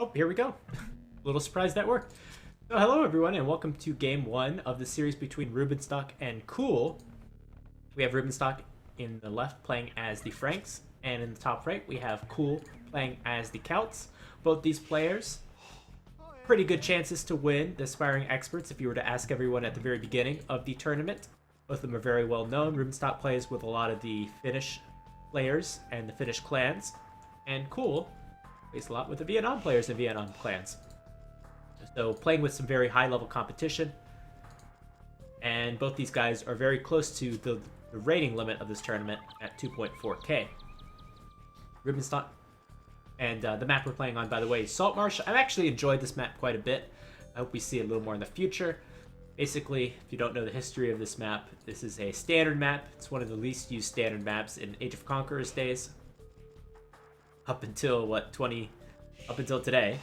Oh, here we go. A little surprised that worked. So hello everyone and welcome to game one of the series between Rubenstock and VNSCooL. We have Rubenstock in the left playing as the Franks, and in the top right we have VNSCooL playing as the Celts. Both these players, pretty good chances to win the aspiring experts if you were to ask everyone at the very beginning of the tournament. Both of them are very well known. Rubenstock plays with a lot of the Finnish players and the Finnish clans, and VNSCooL plays a lot with the Vietnam players and Vietnam clans. So playing with some very high-level competition, and both these guys are very close to the rating limit of this tournament at 2.4k. Rubenstock, and the map we're playing on, by the way, is Salt Marsh. I've actually enjoyed this map quite a bit. I hope we see it a little more in the future. Basically, if you don't know the history of this map, this is a standard map. It's one of the least used standard maps in Age of Conquerors days. Up until, up until today.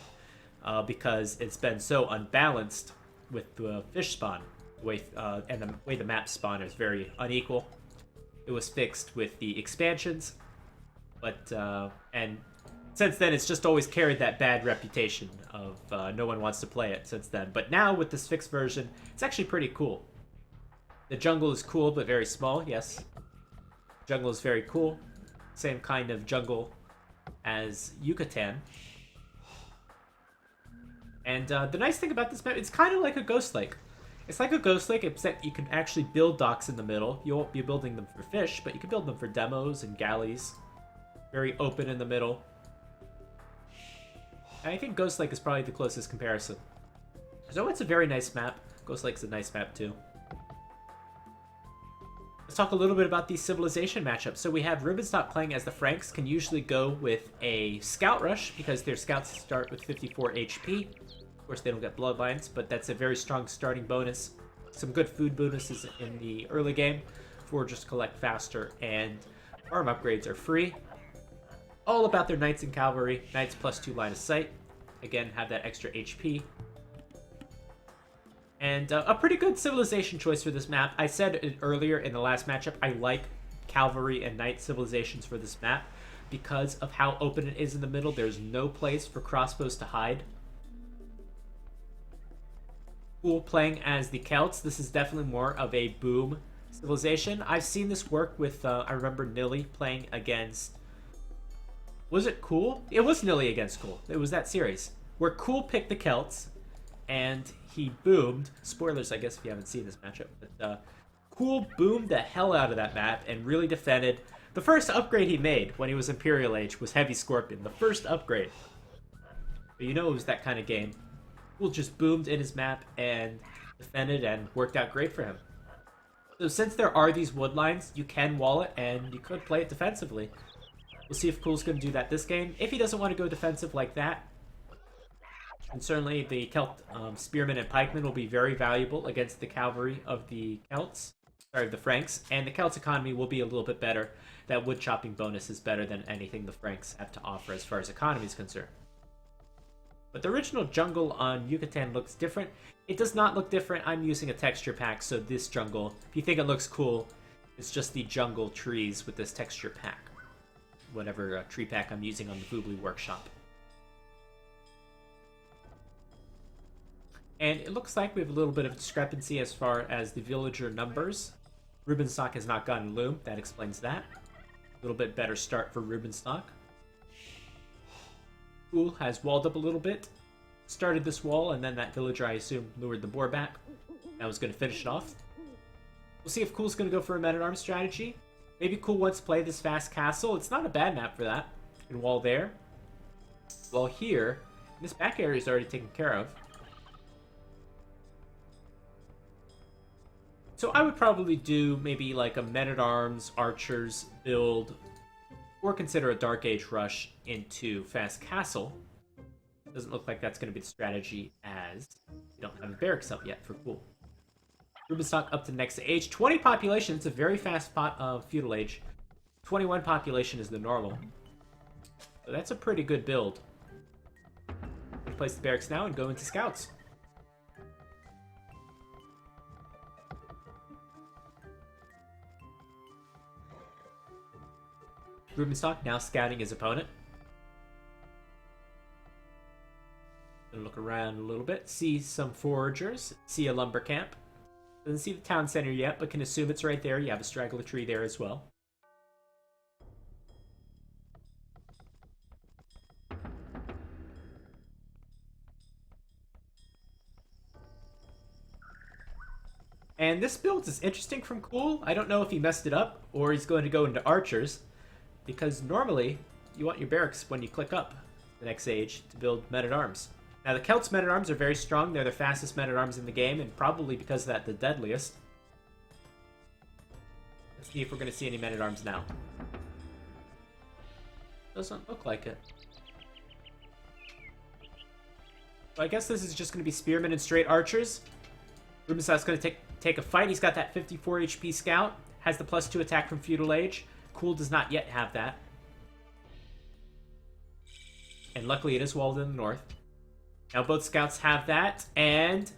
Because it's been so unbalanced with the fish spawn, and the way the map spawn is very unequal. It was fixed with the expansions, but and since then it's just always carried that bad reputation of no one wants to play it since then. But now with this fixed version, it's actually pretty cool. The jungle is cool but very small. Yes, jungle is very cool. Same kind of jungle as Yucatan. And the nice thing about this map, it's kind of like a Ghost Lake. It's like a Ghost Lake, except you can actually build docks in the middle. You won't be building them for fish, but you can build them for demos and galleys. Very open in the middle. And I think Ghost Lake is probably the closest comparison. So it's a very nice map. Ghost Lake's a nice map too. Let's talk a little bit about the civilization matchup. So we have Rubenstock playing as the Franks, can usually go with a Scout Rush because their scouts start with 54 HP. Of course, they don't get bloodlines, but that's a very strong starting bonus. Some good food bonuses in the early game. Foragers collect faster, and farm upgrades are free. All about their Knights and Cavalry. Knights +2 line of sight. Again, have that extra HP. And a pretty good civilization choice for this map. I said it earlier in the last matchup, I like Cavalry and Knight civilizations for this map because of how open it is in the middle. There's no place for crossbows to hide. VNSCooL playing as the Celts. This is definitely more of a boom civilization. I've seen this work with, I remember Nilly playing against... Was it VNSCooL? It was Nilly against VNSCooL. It was that series. Where VNSCooL picked the Celts, and he boomed. Spoilers, I guess, if you haven't seen this matchup. But VNSCooL boomed the hell out of that map and really defended. The first upgrade he made when he was Imperial Age was Heavy Scorpion. The first upgrade. But you know it was that kind of game. VNSCooL just boomed in his map and defended and worked out great for him. So since there are these wood lines, you can wall it and you could play it defensively. We'll see if VNSCooL's going to do that this game. If he doesn't want to go defensive like that, and certainly the Celt Spearmen and Pikemen will be very valuable against the cavalry of the Celts, sorry, the Franks, and the Celts economy will be a little bit better. That wood chopping bonus is better than anything the Franks have to offer as far as economy is concerned. But the original jungle on Yucatan looks different. It does not look different. I'm using a texture pack, so this jungle, if you think it looks cool, it's just the jungle trees with this texture pack. Whatever tree pack I'm using on the Boobly Workshop. And it looks like we have a little bit of discrepancy as far as the villager numbers. Rubenstock has not gotten Loom. That explains that. A little bit better start for Rubenstock. VNSCooL has walled up a little bit. Started this wall, and then that villager, I assume, lured the boar back. That was going to finish it off. We'll see if VNSCooL's going to go for a men-at-arms strategy. Maybe VNSCooL wants to play this fast castle. It's not a bad map for that. You can wall there. Wall here. This back area is already taken care of. So I would probably do maybe like a men-at-arms, archers build, or consider a Dark Age rush into Fast Castle. Doesn't look like that's going to be the strategy as we don't have a barracks up yet for VNSCooL. Rubenstock up to next age. 20 population, it's a very fast feudal age. 21 population is the normal. So that's a pretty good build. Place the barracks now and go into scouts. Rubenstock now scouting his opponent. Gonna look around a little bit, see some foragers, see a lumber camp. Doesn't see the town center yet, but can assume it's right there. You have a straggler tree there as well. And this build is interesting from Cool. I don't know if he messed it up or he's going to go into archers, because normally you want your barracks when you click up the next age to build men-at-arms. Now the Celts men-at-arms are very strong. They're the fastest men-at-arms in the game, and probably because of that, the deadliest. Let's see if we're going to see any men-at-arms now. Doesn't look like it. So I guess this is just going to be spearmen and straight archers. Rubenstock's going to take a fight. He's got that 54 HP scout. Has the +2 attack from Feudal Age. Cool does not yet have that. And luckily it is walled in the north. Now both scouts have that. And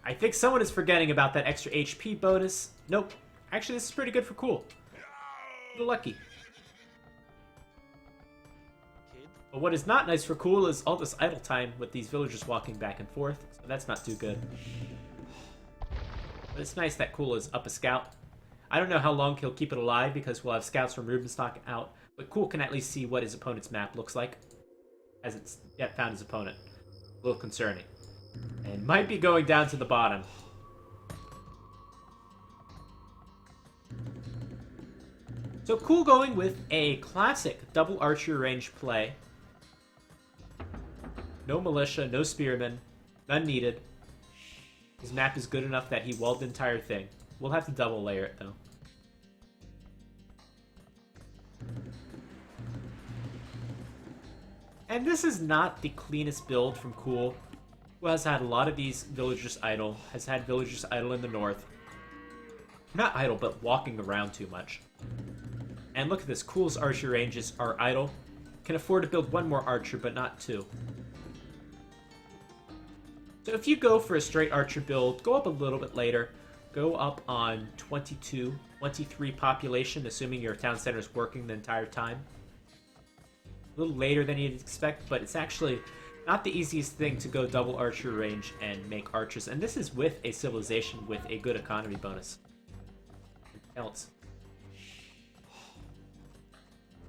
I think someone is forgetting about that extra HP bonus. Nope. Actually, this is pretty good for Cool. A little lucky. But what is not nice for Cool is all this idle time with these villagers walking back and forth. So that's not too good. But it's nice that Cool is up a scout. I don't know how long he'll keep it alive because we'll have scouts from Rubenstock out. But Cool can at least see what his opponent's map looks like. Hasn't yet found his opponent. A little concerning. And might be going down to the bottom. So Cool going with a classic double archer range play. No militia, no spearmen, none needed. His map is good enough that he walled the entire thing. We'll have to double layer it though. And this is not the cleanest build from Cool, who has had a lot of these villagers idle, has had villagers idle in the north. Not idle, but walking around too much. And look at this, Cool's archer ranges are idle. Can afford to build one more archer, but not two. So if you go for a straight archer build, go up a little bit later. Go up on 22, 23 population, assuming your town center is working the entire time. A little later than you'd expect, but it's actually not the easiest thing to go double archer range and make archers. And this is with a civilization with a good economy bonus. Else.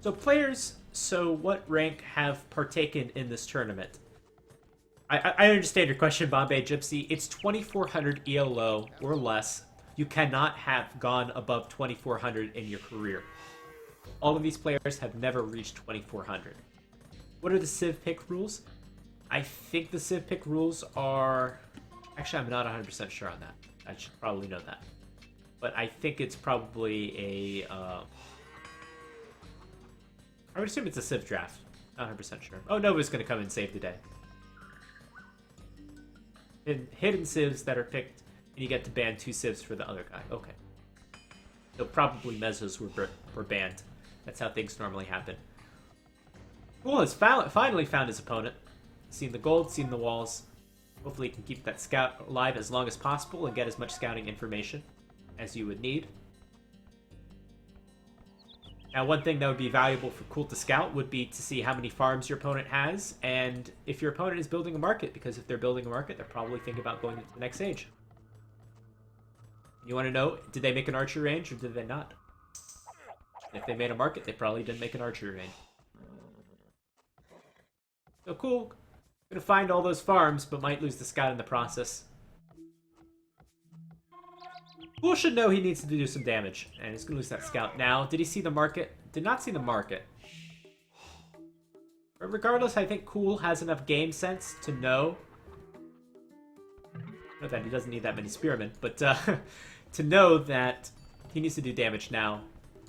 So players, what rank have partaken in this tournament? I understand your question, Bombay Gypsy. It's 2400 ELO or less. You cannot have gone above 2400 in your career. All of these players have never reached 2400. What are the Civ pick rules? I think the Civ pick rules are... Actually, I'm not 100% sure on that. I should probably know that. But I think it's probably a... I would assume it's a Civ draft. Not 100% sure. Oh, Nova's going to come and save the day. Hidden civs that are picked, and you get to ban 2 civs for the other guy. Okay. So probably mesos were banned. That's how things normally happen. Cool has finally found his opponent. Seen the gold, seen the walls. Hopefully he can keep that scout alive as long as possible and get as much scouting information as you would need. Now, one thing that would be valuable for Cool to scout would be to see how many farms your opponent has, and if your opponent is building a market, because if they're building a market, they're probably thinking about going into the next age. You want to know, did they make an archer range, or did they not? If they made a market, they probably didn't make an archer range. So Cool, gonna find all those farms, but might lose the scout in the process. Cool should know he needs to do some damage, and he's going to lose that scout now. Did he see the market? Did not see the market. But regardless, I think Cool has enough game sense to know... Not that he doesn't need that many spearmen, but to know that he needs to do damage now.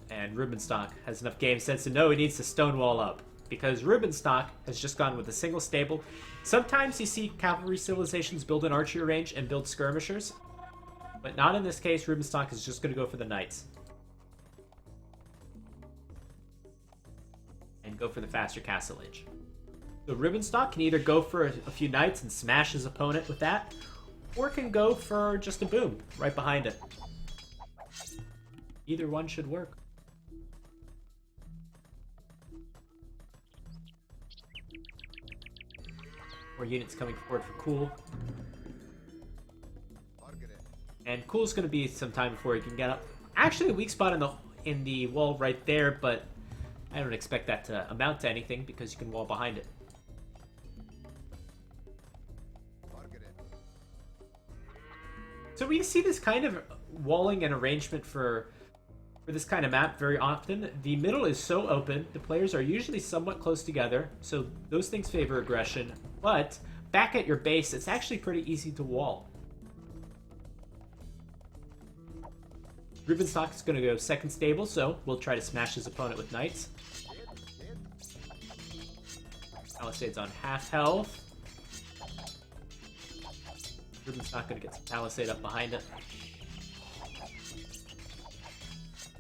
And Rubenstock has enough game sense to know he needs to stonewall up. Because Rubenstock has just gone with a single stable. Sometimes you see cavalry civilizations build an archer range and build skirmishers. But not in this case. Rubenstock is just going to go for the knights. And go for the faster castle age. So Rubenstock can either go for a few knights and smash his opponent with that, or can go for just a boom right behind it. Either one should work. More units coming forward for Cool. And Cool's going to be some time before he can get up. Actually, a weak spot in the wall right there, but I don't expect that to amount to anything because you can wall behind it. So we see this kind of walling and arrangement for this kind of map very often. The middle is so open, the players are usually somewhat close together, so those things favor aggression. But back at your base, it's actually pretty easy to wall. Rubenstock is going to go second stable, so we'll try to smash his opponent with knights. Palisade's on half health. Rubenstock going to get some Palisade up behind it.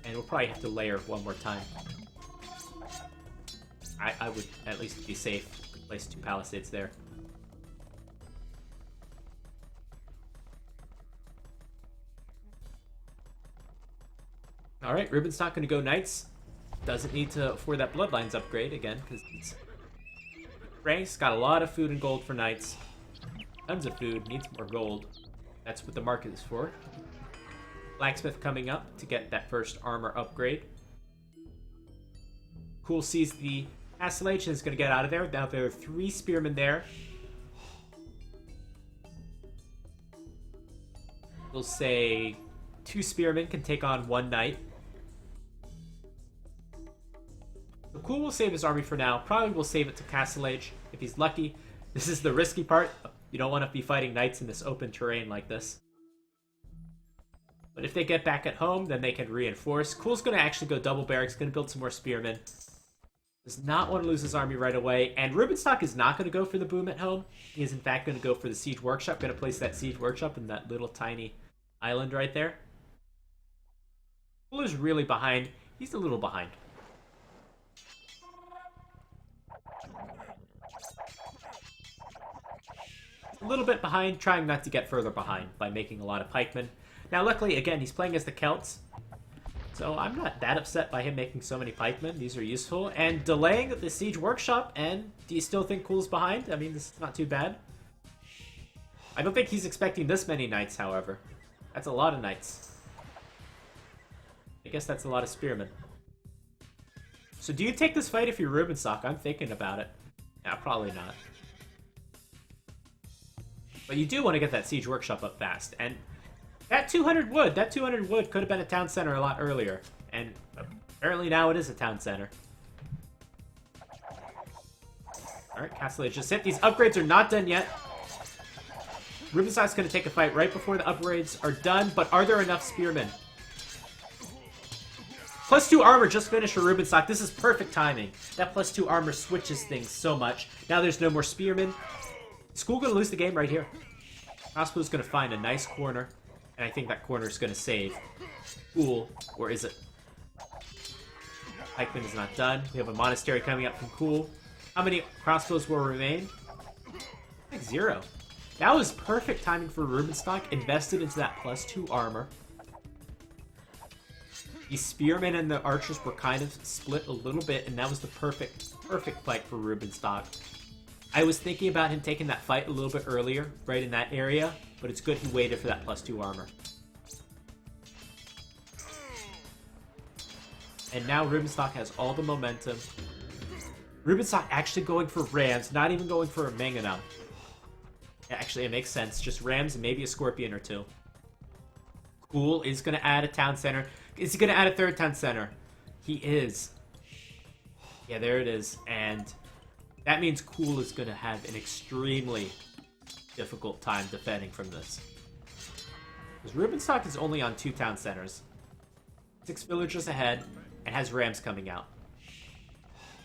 And we'll probably have to layer one more time. I would at least be safe. Place 2 Palisades there. Alright, Rubenstock gonna go Knights. Doesn't need to afford that Bloodlines upgrade again, because it's... Frank's got a lot of food and gold for Knights. Tons of food, needs more gold. That's what the market is for. Blacksmith coming up to get that first armor upgrade. Cool sees the Hasselage and is going to get out of there. Now there are 3 spearmen there. We'll say 2 spearmen can take on 1 knight. So Cool will save his army for now. Probably will save it to Hasselage if he's lucky. This is the risky part. You don't want to be fighting knights in this open terrain like this. But if they get back at home, then they can reinforce. Cool's going to actually go double barracks, going to build some more spearmen. Does not want to lose his army right away. And Rubenstock is not going to go for the boom at home. He is in fact going to go for the siege workshop. Going to place that siege workshop in that little tiny island right there. Cool is really behind. He's a little behind. A little bit behind, trying not to get further behind by making a lot of pikemen. Now, luckily, again, he's playing as the Celts, so I'm not that upset by him making so many pikemen. These are useful. And delaying the siege workshop, and do you still think Cool's behind? I mean, this is not too bad. I don't think he's expecting this many knights, however. That's a lot of knights. I guess that's a lot of spearmen. So do you take this fight if you're Rubenstock? I'm thinking about it. Yeah, probably not. But you do want to get that siege workshop up fast, and that 200 wood could have been a town center a lot earlier. And apparently now it is a town center. Alright, Castle just hit. These upgrades are not done yet. Rubenstock's going to take a fight right before the upgrades are done, but are there enough spearmen? +2 armor just finished for Rubenstock. This is perfect timing. That +2 armor switches things so much. Now there's no more spearmen. Is VNSCooL going to lose the game right here? Crossbow's going to find a nice corner. And I think that corner is going to save VNSCooL, or is it? Pikeman is not done. We have a monastery coming up from VNSCooL. How many crossbows will remain? Like 0. That was perfect timing for Rubenstock. Invested into that +2 armor. The spearmen and the archers were kind of split a little bit, and that was the perfect fight for Rubenstock. I was thinking about him taking that fight a little bit earlier, right in that area, but it's good he waited for that +2 armor. And now Rubenstock has all the momentum. Rubenstock actually going for rams, not even going for a Mangonel. Actually, it makes sense. Just rams and maybe a scorpion or 2. Cool is going to add a town center. Is he going to add a 3rd town center? He is. Yeah, there it is. And that means Cool is going to have an extremely difficult time defending from this. Because Rubenstock is only on 2 town centers. 6 villagers ahead, and has rams coming out.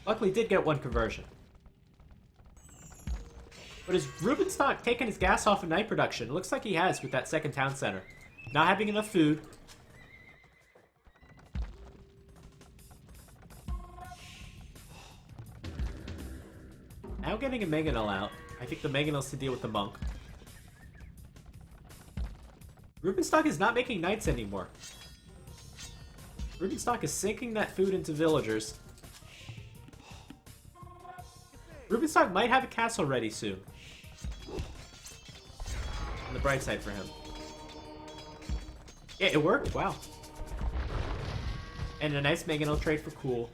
Luckily did get 1 conversion. But is Rubenstock taking his gas off of night production? It looks like he has with that 2nd town center. Not having enough food. Now getting a Mangonel out. I think the Mangonel's to deal with the monk. Rubenstock is not making knights anymore. Rubenstock is sinking that food into villagers. Rubenstock might have a castle ready soon. On the bright side for him. Yeah, it worked. Wow. And a nice mangonel trade for VNSCooL.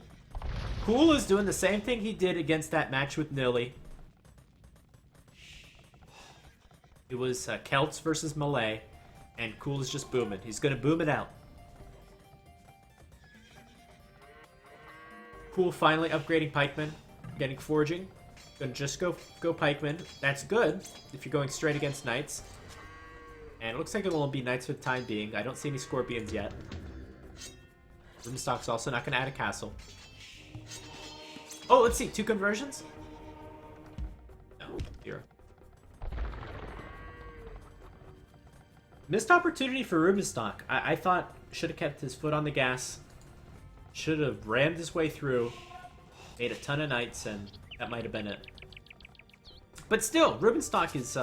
VNSCooL is doing the same thing he did against that match with Nilly. It was Celts versus Malay, and VNSCooL is just booming. He's going to boom it out. VNSCooL finally upgrading pikemen, getting forging. Gonna just go pikemen. That's good if you're going straight against knights. And it looks like it'll be knights for the time being. I don't see any scorpions yet. Rubenstock's also not gonna add a castle. Oh, let's see, 2 conversions? No, 0. Missed opportunity for Rubenstock. I thought should have kept his foot on the gas. Should have rammed his way through. Made a ton of knights, and that might have been it. But still, Rubenstock is,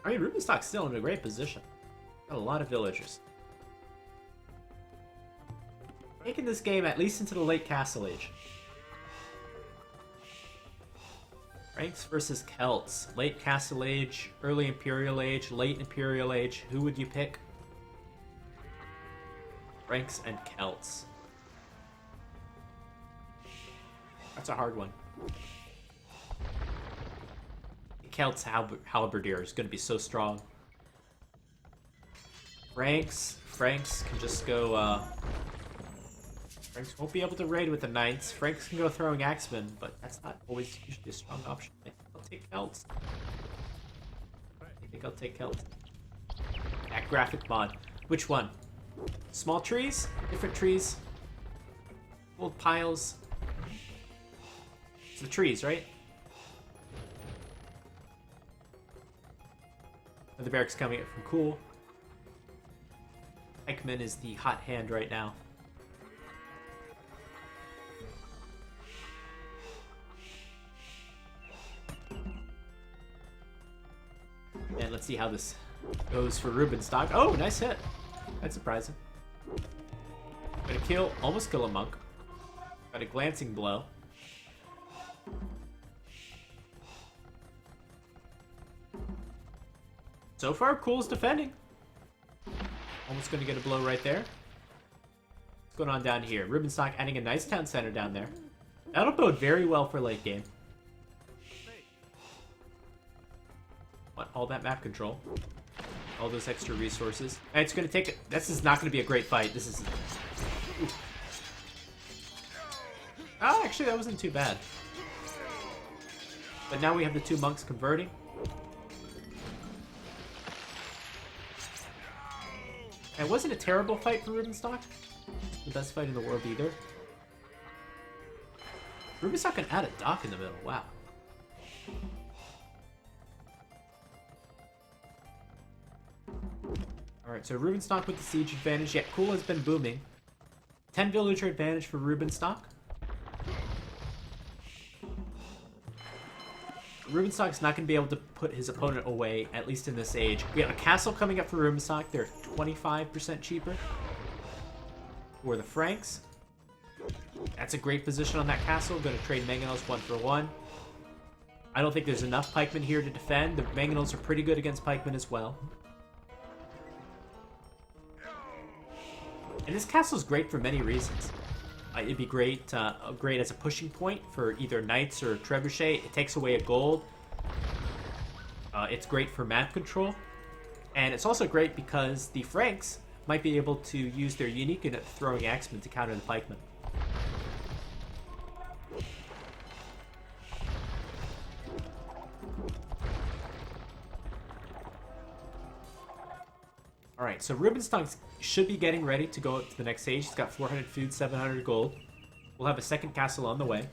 Rubenstock's still in a great position. Got a lot of villagers. Taking this game at least into the late Castle Age. Franks versus Celts. Late Castle Age, early Imperial Age, late Imperial Age. Who would you pick? Franks and Celts. That's a hard one. The Celts halberdier is going to be so strong. Franks can just go, Franks won't be able to raid with the knights. Franks can go throwing axemen, but that's not always usually a strong option. I think I'll take Celts. That graphic mod. Which one? Small trees? Different trees? Old piles? It's the trees, right? The barracks coming up from VNSCooL. Pikeman is the hot hand right now. And let's see how this goes for Rubenstock. Oh, nice hit. That's surprising. Gonna almost kill a monk. Got a glancing blow. So far, VNSCooL's defending. Almost gonna get a blow right there. What's going on down here? Rubenstock adding a nice town center down there. That'll bode very well for late game. Want all that map control. All those extra resources. And it's gonna take it. This is not gonna be a great fight. This is... Ooh. Oh, actually, that wasn't too bad. But now we have the 2 monks converting. And it wasn't a terrible fight for Rubenstock. The best fight in the world either. Rubenstock can add a dock in the middle. Wow. Alright, so Rubenstock with the siege advantage. Yeah, VNSCooL has been booming. 10 villager advantage for Rubenstock. Rubenstock's not going to be able to put his opponent away, at least in this age. We have a castle coming up for Rubenstock. They're 25% cheaper. For the Franks. That's a great position on that castle. Going to trade mangonels 1 for 1. I don't think there's enough pikemen here to defend. The mangonels are pretty good against pikemen as well. And this castle is great for many reasons. It'd be great as a pushing point for either knights or trebuchet. It takes away a gold. It's great for map control. And it's also great because the Franks might be able to use their unique unit throwing axemen to counter the pikemen. Alright, so Rubenstock should be getting ready to go up to the next stage. He's got 400 food, 700 gold. We'll have a second castle on the way.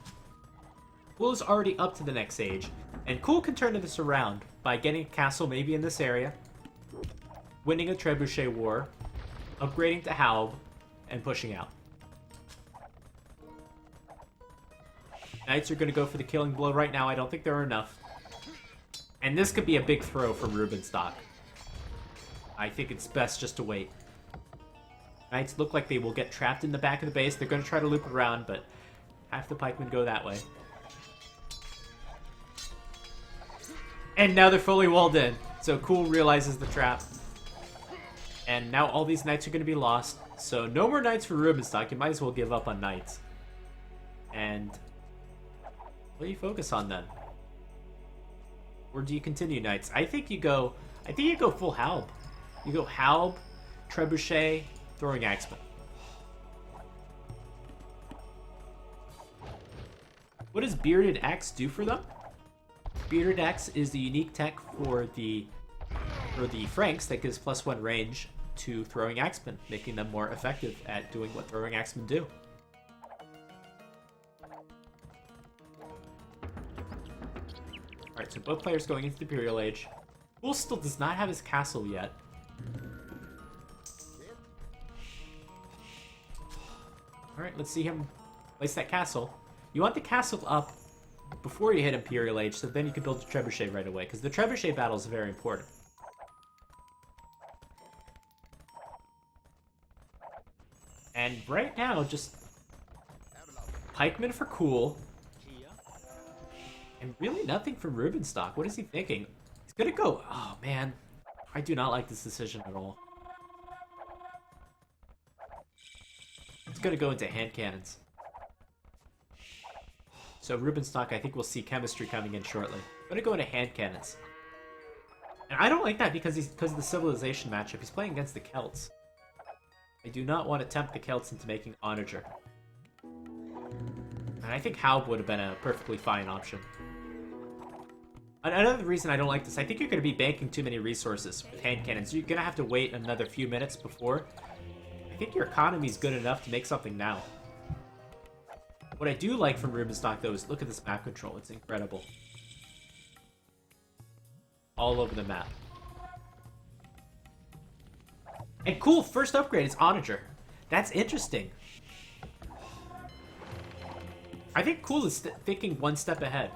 VNSCooL is already up to the next stage, and VNSCooL can turn this around by getting a castle maybe in this area, winning a trebuchet war, upgrading to Halb, and pushing out. Knights are going to go for the killing blow right now. I don't think there are enough. And this could be a big throw from Rubenstock. I think it's best just to wait. Knights look like they will get trapped in the back of the base. They're going to try to loop around, but half the pikemen go that way. And now they're fully walled in. So Cool realizes the trap. And now all these knights are going to be lost. So no more knights for Rubenstock. You might as well give up on knights. And what do you focus on then? Or do you continue knights? I think you go full Halb. You go Halb, Trebuchet, Throwing Axeman. What does Bearded Axe do for them? Bearded Axe is the unique tech for the Franks that gives +1 range to Throwing Axemen, making them more effective at doing what Throwing Axemen do. Alright, so both players going into the Imperial Age. Cool still does not have his castle yet. Alright, let's see him place that castle. You want the castle up before you hit Imperial Age, so then you can build the Trebuchet right away, because the Trebuchet battle is very important. And right now, just Pikeman for Cool. And really nothing from Rubenstock. What is he thinking? He's gonna go... Oh, man. I do not like this decision at all. He's gonna go into hand cannons. So Rubenstock, I think we'll see chemistry coming in shortly. I'm gonna go into hand cannons. And I don't like that because of the civilization matchup. He's playing against the Celts. I do not want to tempt the Celts into making Onager. And I think Halb would have been a perfectly fine option. Another reason I don't like this, I think you're going to be banking too many resources with hand cannons. You're going to have to wait another few minutes before. I think your economy is good enough to make something now. What I do like from Rubenstock, though, is look at this map control. It's incredible. All over the map. And cool, first upgrade is Onager. That's interesting. I think Cool is thinking one step ahead.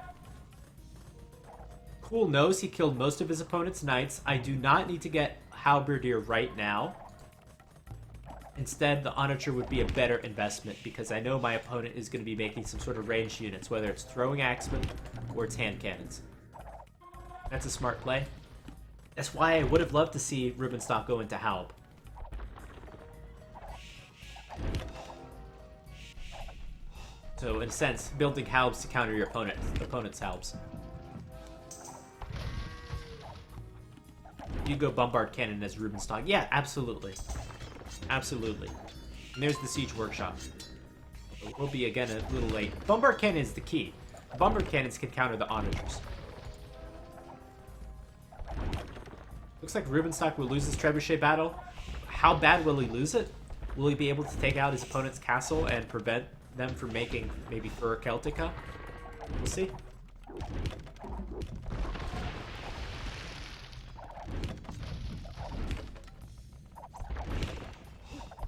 Cool knows he killed most of his opponent's knights. I do not need to get Halberdier right now. Instead, the Onager would be a better investment because I know my opponent is going to be making some sort of ranged units, whether it's Throwing Axemen or it's hand cannons. That's a smart play. That's why I would have loved to see Rubenstock go into Halb. So, in a sense, building Halbs to counter your opponent's Halbs. You go Bombard Cannon as Rubenstock. Yeah, absolutely. Absolutely. And there's the Siege Workshop. It will be, again, a little late. Bombard Cannon is the key. Bombard Cannons can counter the Onagers. Looks like Rubenstock will lose this Trebuchet battle. How bad will he lose it? Will he be able to take out his opponent's castle and prevent them from making maybe Fur Celtica? We'll see.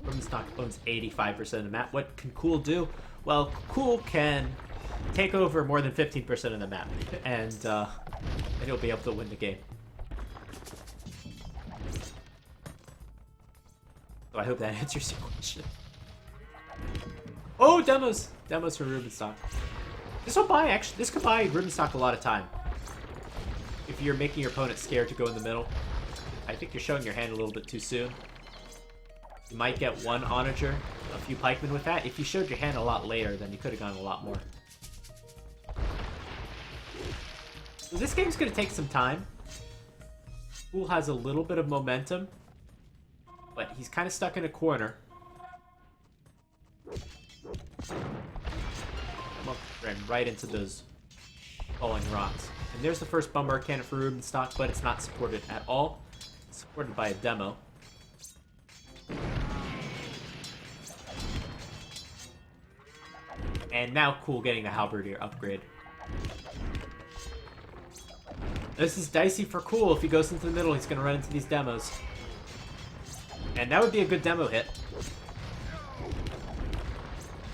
Rubenstock owns 85% of the map. What can Cool do? Well, Cool can take over more than 15% of the map, and he'll be able to win the game. So I hope that answers your question. Oh, demos! Demos for Rubenstock. This could buy Rubenstock a lot of time. If you're making your opponent scared to go in the middle. I think you're showing your hand a little bit too soon. You might get one Onager, a few pikemen with that. If you showed your hand a lot later, then you could have gone a lot more. So this game's going to take some time. Cool has a little bit of momentum, but he's kind of stuck in a corner. Ran right into those falling rocks. And there's the first Bombard Cannon for Rubenstock, but it's not supported at all. It's supported by a demo. And now Cool getting the Halberdier upgrade. This is dicey for Cool. If he goes into the middle, he's going to run into these demos. And that would be a good demo hit.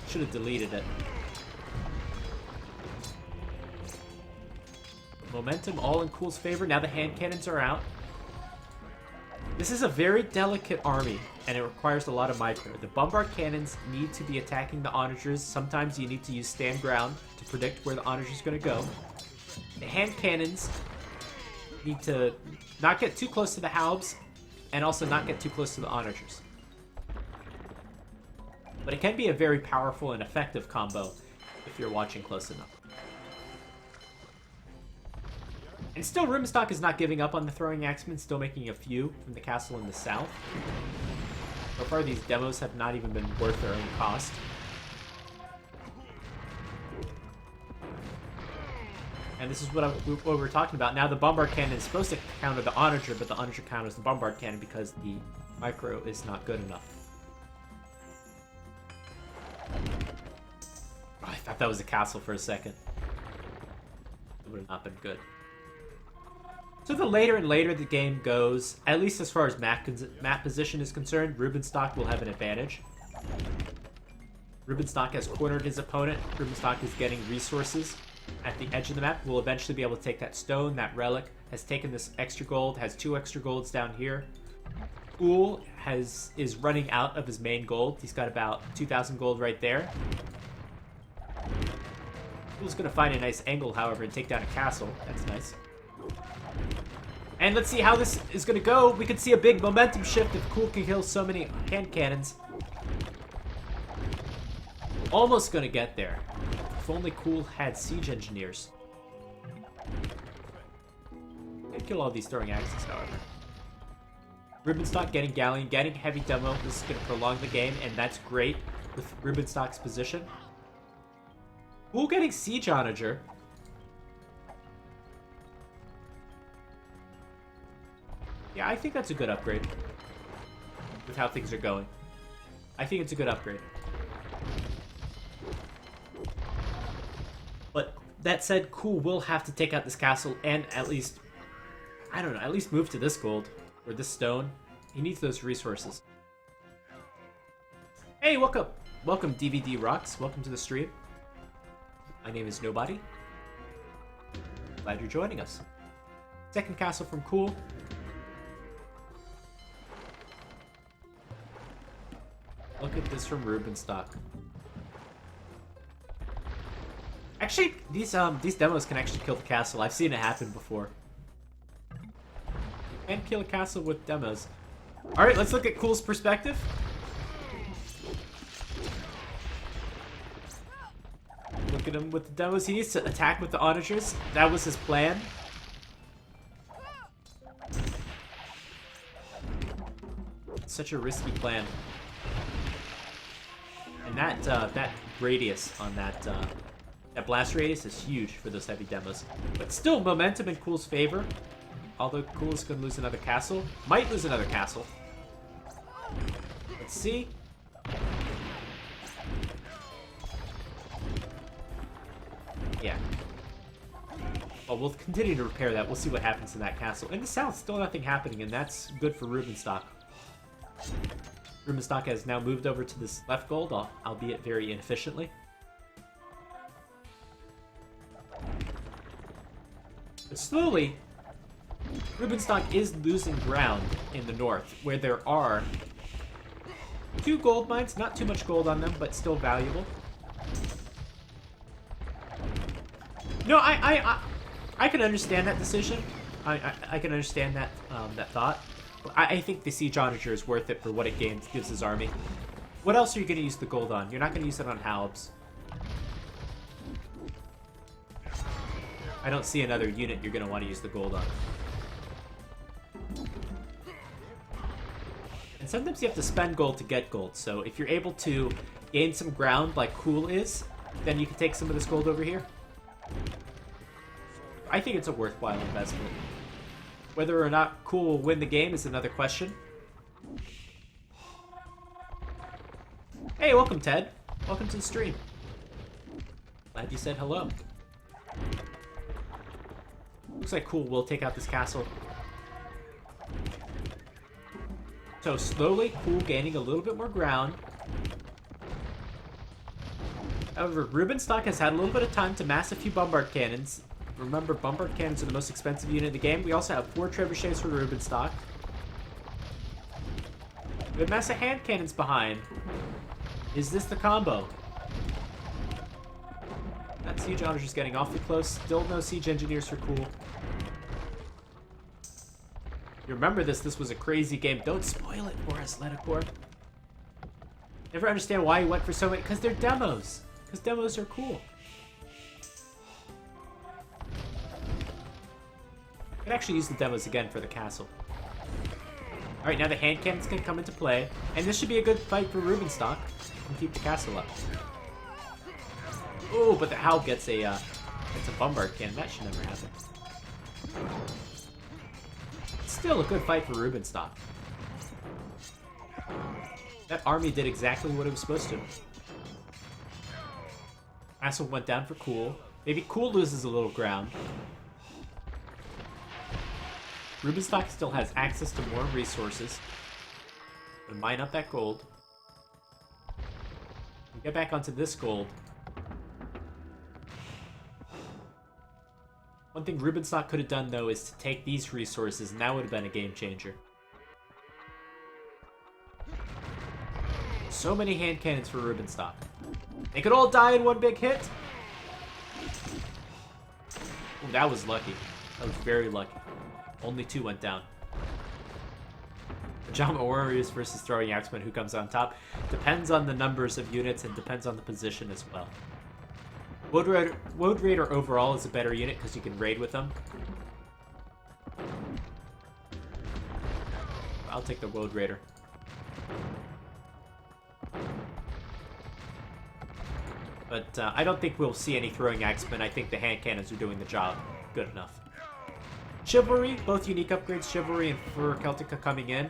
Should have deleted it. Momentum all in Cool's favor. Now the hand cannons are out. This is a very delicate army, and it requires a lot of micro. The Bombard Cannons need to be attacking the Onagers. Sometimes you need to use stand ground to predict where the Onager is going to go. The hand cannons need to not get too close to the Halbs, and also not get too close to the Onagers. But it can be a very powerful and effective combo if you're watching close enough. And still, Rubenstock is not giving up on the throwing axemen, still making a few from the castle in the south. So far, these demos have not even been worth their own cost. And this is what we're talking about. Now the Bombard Cannon is supposed to counter the Onager, but the Onager counters the Bombard Cannon because the micro is not good enough. Oh, I thought that was a castle for a second. It would have not been good. So the later and later the game goes, at least as far as map position is concerned, Rubenstock will have an advantage. Rubenstock has cornered his opponent. Rubenstock is getting resources at the edge of the map. Will eventually be able to take that stone, that relic, has taken this extra gold, has 2 extra golds down here. VNSCooL is running out of his main gold. He's got about 2,000 gold right there. VNSCooL's going to find a nice angle, however, and take down a castle. That's nice. And let's see how this is going to go. We could see a big momentum shift if VNSCooL can kill so many hand cannons. Almost going to get there. If only VNSCooL had siege engineers. Can't kill all these throwing axes, however. Rubenstock getting Galleon, getting heavy demo. This is going to prolong the game, and that's great with Rubenstock's position. VNSCooL getting siege onager. Yeah, I think that's a good upgrade with how things are going. I think it's a good upgrade. But that said, VNSCooL will have to take out this castle and at least, I don't know, at least move to this gold or this stone. He needs those resources. Hey, welcome. Welcome, DVD Rocks. Welcome to the stream. My name is Nobody. Glad you're joining us. Second castle from VNSCooL. Look at this from Rubenstock. Actually, these demos can actually kill the castle. I've seen it happen before. You can kill a castle with demos. Alright, let's look at VNSCooL's perspective. Look at him with the demos. He needs to attack with the onagers. That was his plan. It's such a risky plan. And that radius on that blast radius is huge for those heavy demos. But still, momentum in VNSCooL's favor. Although VNSCooL is going to lose another castle. Might lose another castle. Let's see. Yeah. Well, we'll continue to repair that. We'll see what happens in that castle. In the south, still nothing happening, and that's good for Rubenstock. Rubenstock has now moved over to this left gold, albeit very inefficiently. But slowly, Rubenstock is losing ground in the north, where there are 2 gold mines, not too much gold on them, but still valuable. No, I can understand that decision. I can understand that that thought. I think the siege onager is worth it for what it gives his army. What else are you going to use the gold on? You're not going to use it on Halbs. I don't see another unit you're going to want to use the gold on. And sometimes you have to spend gold to get gold, so if you're able to gain some ground like VNSCooL is, then you can take some of this gold over here. I think it's a worthwhile investment. Whether or not VNSCooL will win the game is another question. Hey, welcome, Ted. Welcome to the stream. Glad you said hello. Looks like VNSCooL will take out this castle. So slowly, VNSCooL gaining a little bit more ground. However, Rubenstock has had a little bit of time to mass a few bombard cannons. Remember, bombard cannons are the most expensive unit in the game. We also have 4 trebuchets for Rubenstock. Good mass of hand cannons behind. Is this the combo? That siege onager is getting awfully close. Still no siege engineers for VNSCooL. You remember this? This was a crazy game. Don't spoil it for us, Letacorp. Never understand why you went for so many. Because they're demos. Because demos are cool. I could actually use the demos again for the castle. Alright, now the hand cannons can come into play. And this should be a good fight for Rubenstock. And keep the castle up. Oh, but the Howl gets a bombard cannon. That should never happen. Still a good fight for Rubenstock. That army did exactly what it was supposed to. Castle went down for CooL. Maybe CooL loses a little ground. Rubenstock still has access to more resources. Gonna mine up that gold. Get back onto this gold. One thing Rubenstock could have done, though, is to take these resources, and that would have been a game changer. So many hand cannons for Rubenstock. They could all die in one big hit. Ooh, that was lucky. That was very lucky. Only 2 went down. Pajama Warriors versus Throwing Axemen, who comes on top. Depends on the numbers of units and depends on the position as well. Woad Raider overall is a better unit because you can raid with them. I'll take the Woad Raider. But I don't think we'll see any Throwing Axemen. I think the hand cannons are doing the job good enough. Chivalry, both unique upgrades, Chivalry and Fur Celtica coming in.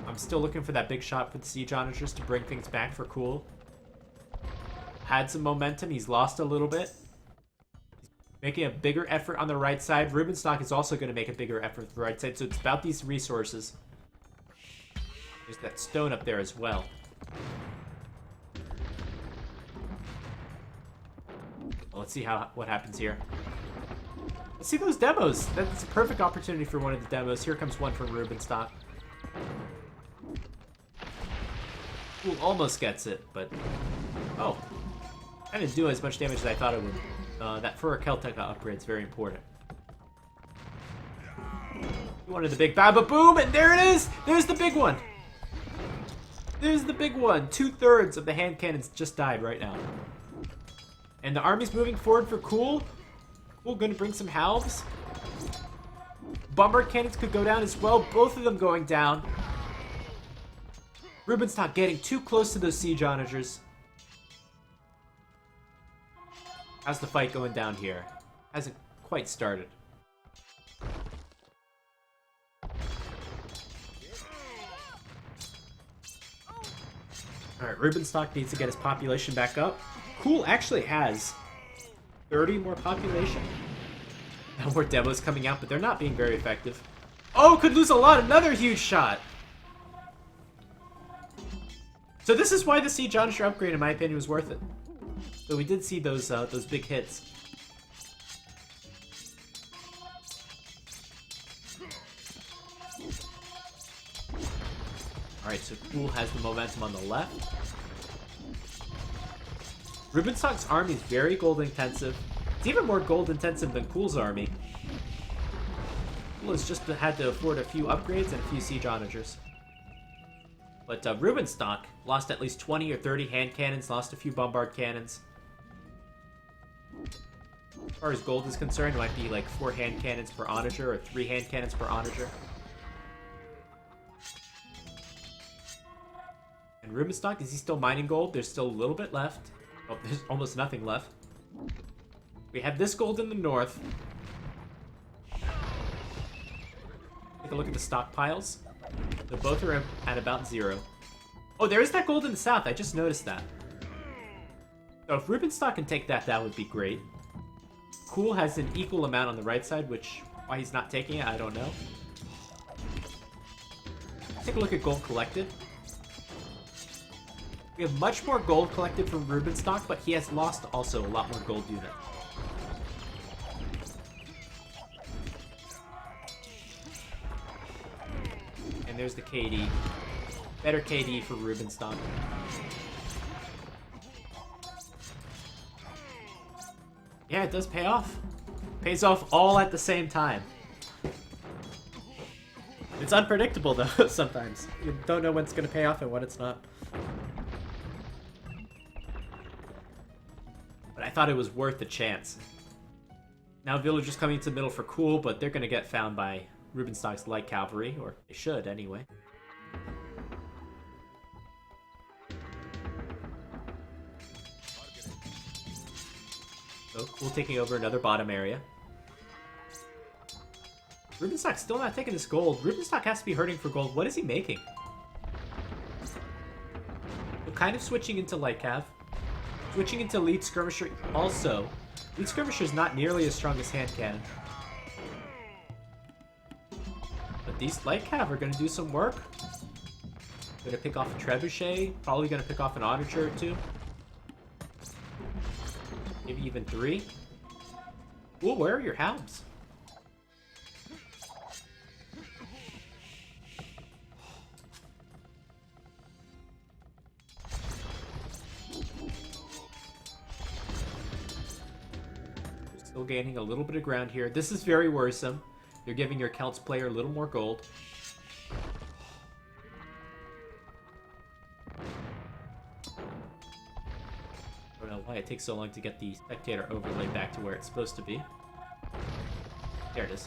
I'm still looking for that big shot for the Siege Onagers to bring things back for CooL. Had some momentum, he's lost a little bit. Making a bigger effort on the right side. Rubenstock is also going to make a bigger effort on the right side, so it's about these resources. There's that stone up there as well. Well, let's see what happens here. Let's see those demos. That's a perfect opportunity for one of the demos. Here comes one from Rubenstock. Ooh, almost gets it, but... Oh. I didn't do as much damage as I thought it would. That Fur Celtica upgrade is very important. One of the big Baba-Boom, and there it is! There's the big one! There's the big one! 2/3 of the hand cannons just died right now. And the army's moving forward for CooL. CooL gonna bring some halves. Bombard cannons could go down as well. Both of them going down. Rubenstock getting too close to those Siege Onagers. How's the fight going down here? Hasn't quite started. Alright, Rubenstock needs to get his population back up. CooL actually has 30 more population. Now more demos coming out, but they're not being very effective. Oh, could lose a lot. Another huge shot. So this is why the Siege Onager upgrade, in my opinion, was worth it. So we did see those big hits. Alright, so CooL has the momentum on the left. Rubenstock's army is very gold intensive. It's even more gold intensive than CooL's army. CooL has just had to afford a few upgrades and a few Siege Onagers. But Rubenstock lost at least 20 or 30 hand cannons, lost a few bombard cannons. As far as gold is concerned, it might be like 4 hand cannons per onager or 3 hand cannons per onager. And Rubenstock, is he still mining gold? There's still a little bit left. Oh, there's almost nothing left. We have this gold in the north. Take a look at the stockpiles. So both are at about 0. Oh, there is that gold in the south. I just noticed that. So if Rubenstock can take that, that would be great. CooL has an equal amount on the right side, which, why he's not taking it, I don't know. Take a look at gold collected. We have much more gold collected from Rubenstock, but he has lost also a lot more gold units. And there's the KD. Better KD for Rubenstock. Yeah, it does pay off. Pays off all at the same time. It's unpredictable though, sometimes. You don't know when it's going to pay off and when it's not. But I thought it was worth a chance. Now villagers coming into the middle for cool, but they're going to get found by Rubenstock's light cavalry, or they should anyway. So cool taking over another bottom area. Rubenstock's still not taking this gold. Rubenstock has to be hurting for gold. What is he making? So kind of switching into light cav. Switching into lead skirmisher also. Lead skirmisher is not nearly as strong as hand cannon. But these light cav are going to do some work. Going to pick off a trebuchet. Probably going to pick off an onager or two. Maybe even 3. Ooh, where are your hounds? Still gaining a little bit of ground here. This is very worrisome. You're giving your Celts player a little more gold. I don't know why it takes so long to get the spectator overlay back to where it's supposed to be. There it is.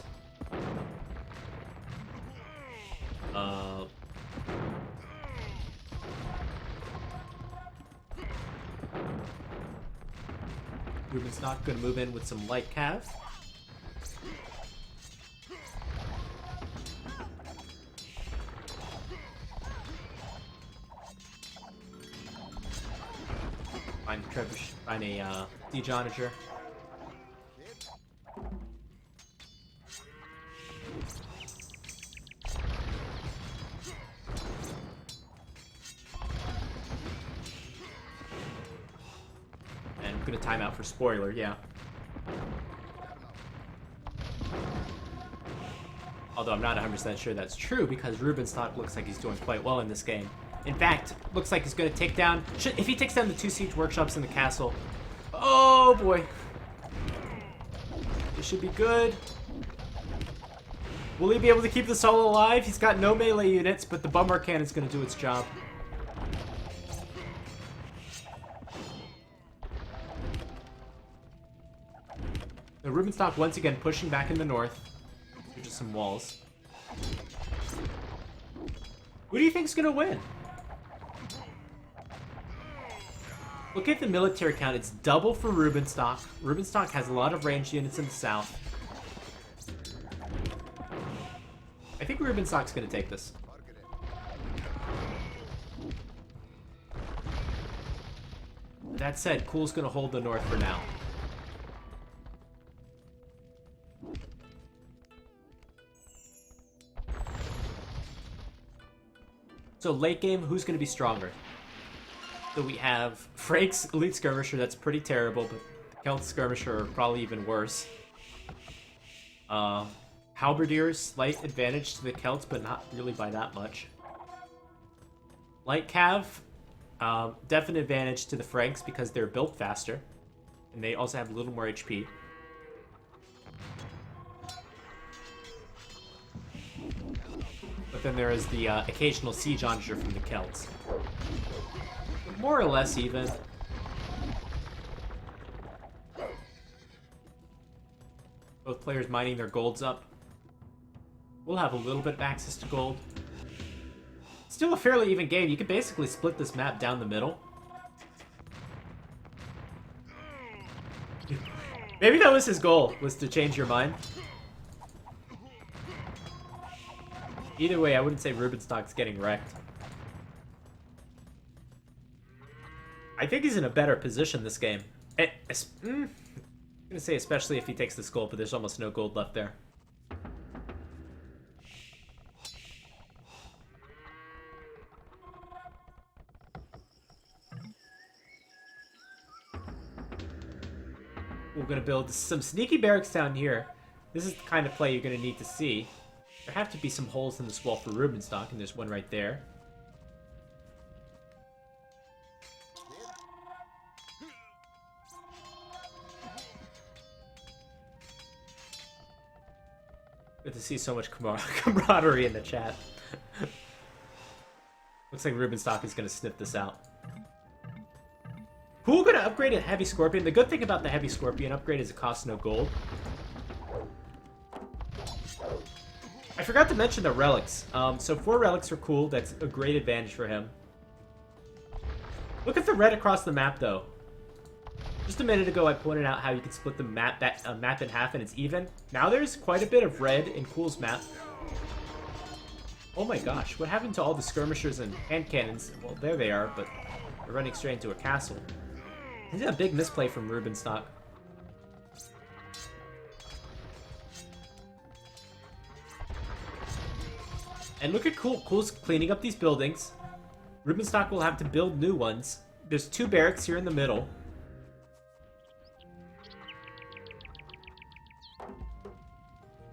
Rubenstock gonna move in with some light cav. Find a siege onager. And I'm gonna time out for spoiler, yeah. Although I'm not 100% sure that's true because Rubenstock looks like he's doing quite well in this game. In fact, looks like he's going to take down... If he takes down the 2 siege workshops in the castle... Oh, boy. This should be good. Will he be able to keep this all alive? He's got no melee units, but the Bummer Cannon's going to do its job. The Rubenstock once again pushing back in the north. Through just some walls. Who do you think's going to win? Look at the military count. It's double for Rubenstock. Rubenstock has a lot of ranged units in the south. I think Rubenstock's going to take this. That said, Cool's going to hold the north for now. So late game, who's going to be stronger? So we have Frank's Elite Skirmisher, that's pretty terrible, but the Celt Skirmisher are probably even worse. Halberdiers, slight advantage to the Celts, but not really by that much. Light Cav, definite advantage to the Franks because they're built faster. And they also have a little more HP. But then there is the occasional siege onager from the Celts. More or less even. Both players mining their golds up. We'll have a little bit of access to gold. Still a fairly even game. You could basically split this map down the middle. Maybe that was his goal, was to change your mind. Either way, I wouldn't say Rubenstock's getting wrecked. I think he's in a better position this game. I'm gonna say especially if he takes this gold, but there's almost no gold left there. We're gonna build some sneaky barracks down here. This is the kind of play you're gonna need to see. There have to be some holes in this wall for Rubenstock, and there's one right there. Good to see so much camaraderie in the chat. Looks like Rubenstock is going to sniff this out. Who going to upgrade a Heavy Scorpion? The good thing about the Heavy Scorpion upgrade is it costs no gold. I forgot to mention the relics. So 4 relics are cool. That's a great advantage for him. Look at the red across the map, though. Just a minute ago, I pointed out how you can split the map in half and it's even. Now there's quite a bit of red in Cool's map. Oh my gosh, what happened to all the skirmishers and hand cannons? Well, there they are, but they're running straight into a castle. This is a big misplay from Rubenstock. And look at Cool. Cool's cleaning up these buildings. Rubenstock will have to build new ones. There's 2 barracks here in the middle.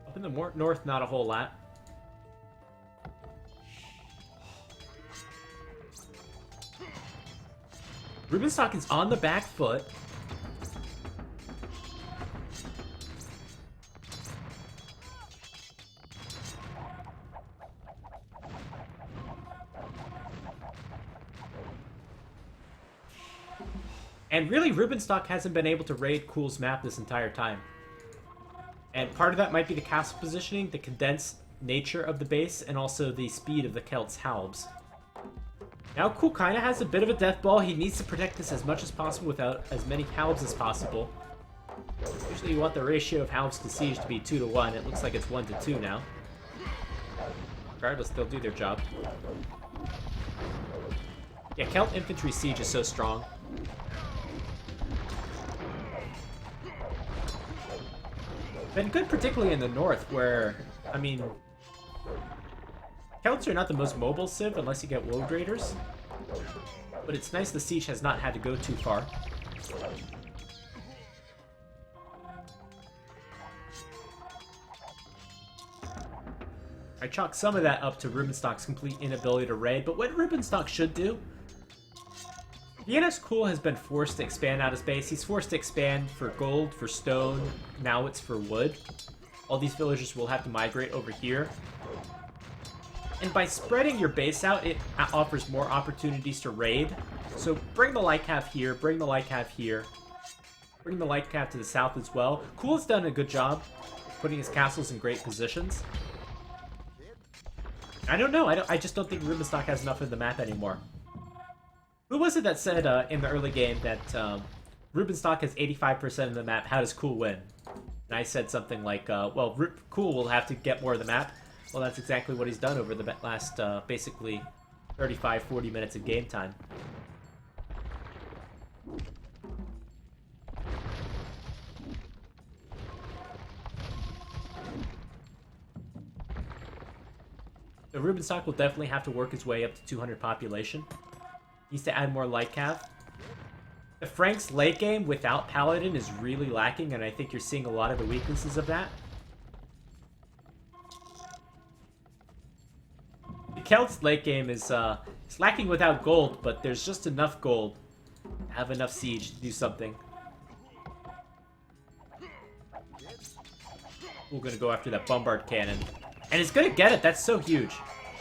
Up in the north, not a whole lot. Rubenstock is on the back foot. And really, Rubenstock hasn't been able to raid Cool's map this entire time. And part of that might be the castle positioning, the condensed nature of the base, and also the speed of the Celts' halbs. Now Cool kind of has a bit of a death ball. He needs to protect this as much as possible without as many halbs as possible. Usually you want the ratio of halbs to siege to be 2 to 1. It looks like it's 1 to 2 now. Regardless, they'll do their job. Yeah, Celt infantry siege is so strong. Been good particularly in the north where, I mean, Celts are not the most mobile civ unless you get Woad Raiders, but it's nice the siege has not had to go too far. I chalk some of that up to Rubenstock's complete inability to raid, but what Rubenstock should do, VNSCooL has been forced to expand out of space. He's forced to expand for gold, for stone, now it's for wood. All these villagers will have to migrate over here. And by spreading your base out, it offers more opportunities to raid. So bring the light cav here, bring the light cav here. Bring the light cav to the south as well. Cool has done a good job putting his castles in great positions. I don't know, I just don't think Rubenstock has enough of the map anymore. Who was it that said in the early game that Rubenstock has 85% of the map, how does Cool win? And I said something like, well, Cool will have to get more of the map. Well, that's exactly what he's done over the last, basically, 35, 40 minutes of game time. So Rubenstock will definitely have to work his way up to 200 population. Needs to add more light cav. The Franks late game without Paladin is really lacking, and I think you're seeing a lot of the weaknesses of that. The Celts late game is it's lacking without gold, but there's just enough gold to have enough siege to do something. We're gonna go after that bombard cannon, and it's gonna get it. That's so huge.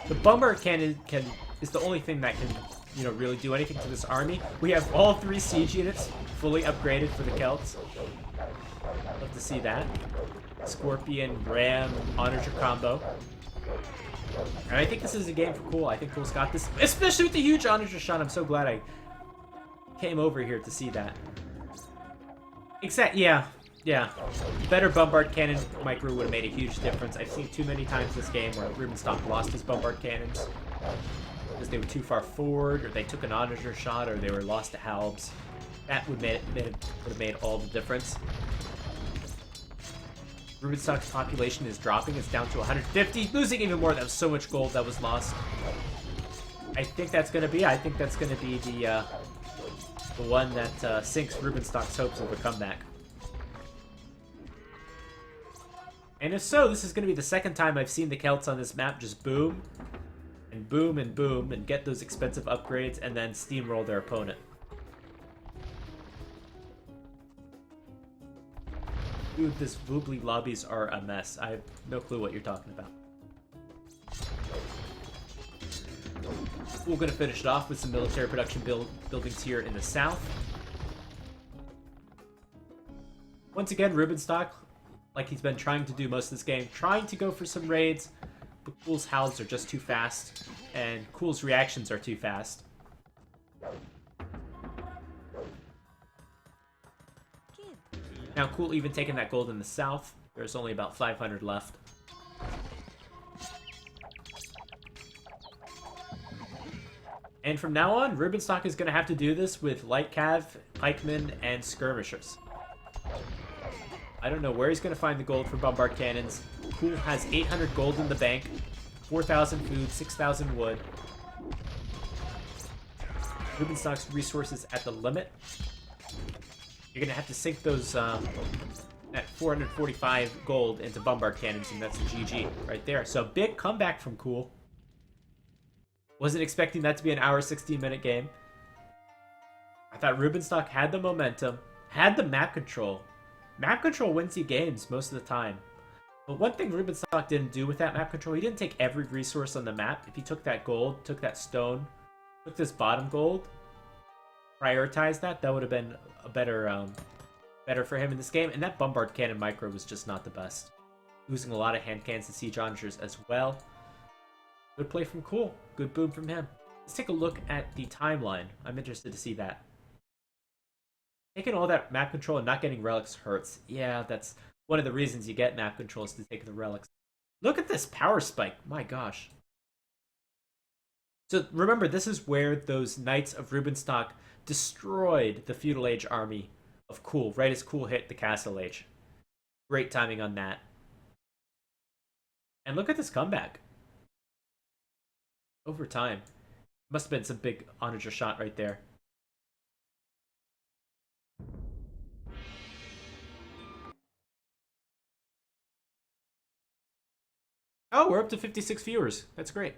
The bombard cannon is the only thing that can, you know, really do anything to this army. We have all 3 siege units fully upgraded for the Celts. Love to see that. Scorpion, Ram, Onager combo. And I think this is a game for Cool. I think Cool's got this, especially with the huge Onager shot. I'm so glad I came over here to see that. Yeah. Better bombard cannon micro would have made a huge difference. I've seen too many times this game where Rubenstock lost his bombard cannons because they were too far forward, or they took an Onager shot, or they were lost to halbs. That would have made all the difference. Rubenstock's population is dropping. It's down to 150, losing even more. That was so much gold that was lost. I think that's gonna be the one that sinks Rubenstock's hopes of a comeback. And if so, this is gonna be the second time I've seen the Celts on this map just boom and boom and boom and get those expensive upgrades and then steamroll their opponent. Dude, this Voobly lobbies are a mess. I have no clue what you're talking about. We're going to finish it off with some military production buildings here in the south. Once again, Rubenstock, like he's been trying to do most of this game, trying to go for some raids, but CooL's howls are just too fast, and CooL's reactions are too fast. Now, CooL even taking that gold in the south. There's only about 500 left. And from now on, Rubenstock is going to have to do this with light cav, pikemen, and skirmishers. I don't know where he's going to find the gold for bombard cannons. CooL has 800 gold in the bank, 4,000 food, 6,000 wood. Rubenstock's resources at the limit. You're going to have to sink those at 445 gold into bombard cannons, and that's a GG right there. So big comeback from CooL. Wasn't expecting that to be an hour 16-minute game. I thought Rubenstock had the momentum, had the map control. Map control wins you games most of the time. But one thing Rubenstock didn't do with that map control, he didn't take every resource on the map. If he took that gold, took that stone, took this bottom gold, prioritized that, that would have been a better for him in this game. And that bombard cannon micro was just not the best. Losing a lot of hand cannons and siege onagers as well. Good play from CooL. Good boom from him. Let's take a look at the timeline. I'm interested to see that. Taking all that map control and not getting relics hurts. Yeah, that's one of the reasons you get map control is to take the relics. Look at this power spike. My gosh. So remember, this is where those Knights of Rubenstock destroyed the Feudal Age army of CooL, right as CooL hit the Castle Age. Great timing on that. And look at this comeback. Over time. Must have been some big onager shot right there. Oh, we're up to 56 viewers. That's great.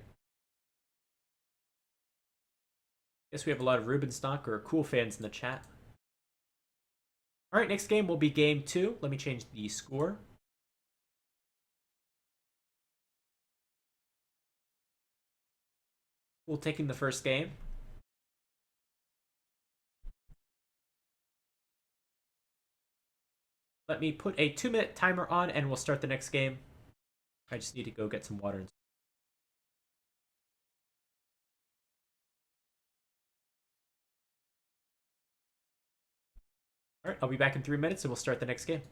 Guess we have a lot of Rubenstock or CooL fans in the chat. Alright, next game will be game 2. Let me change the score. CooL taking the first game. Let me put a 2-minute timer on and we'll start the next game. I just need to go get some water. Alright, I'll be back in 3 minutes and we'll start the next game.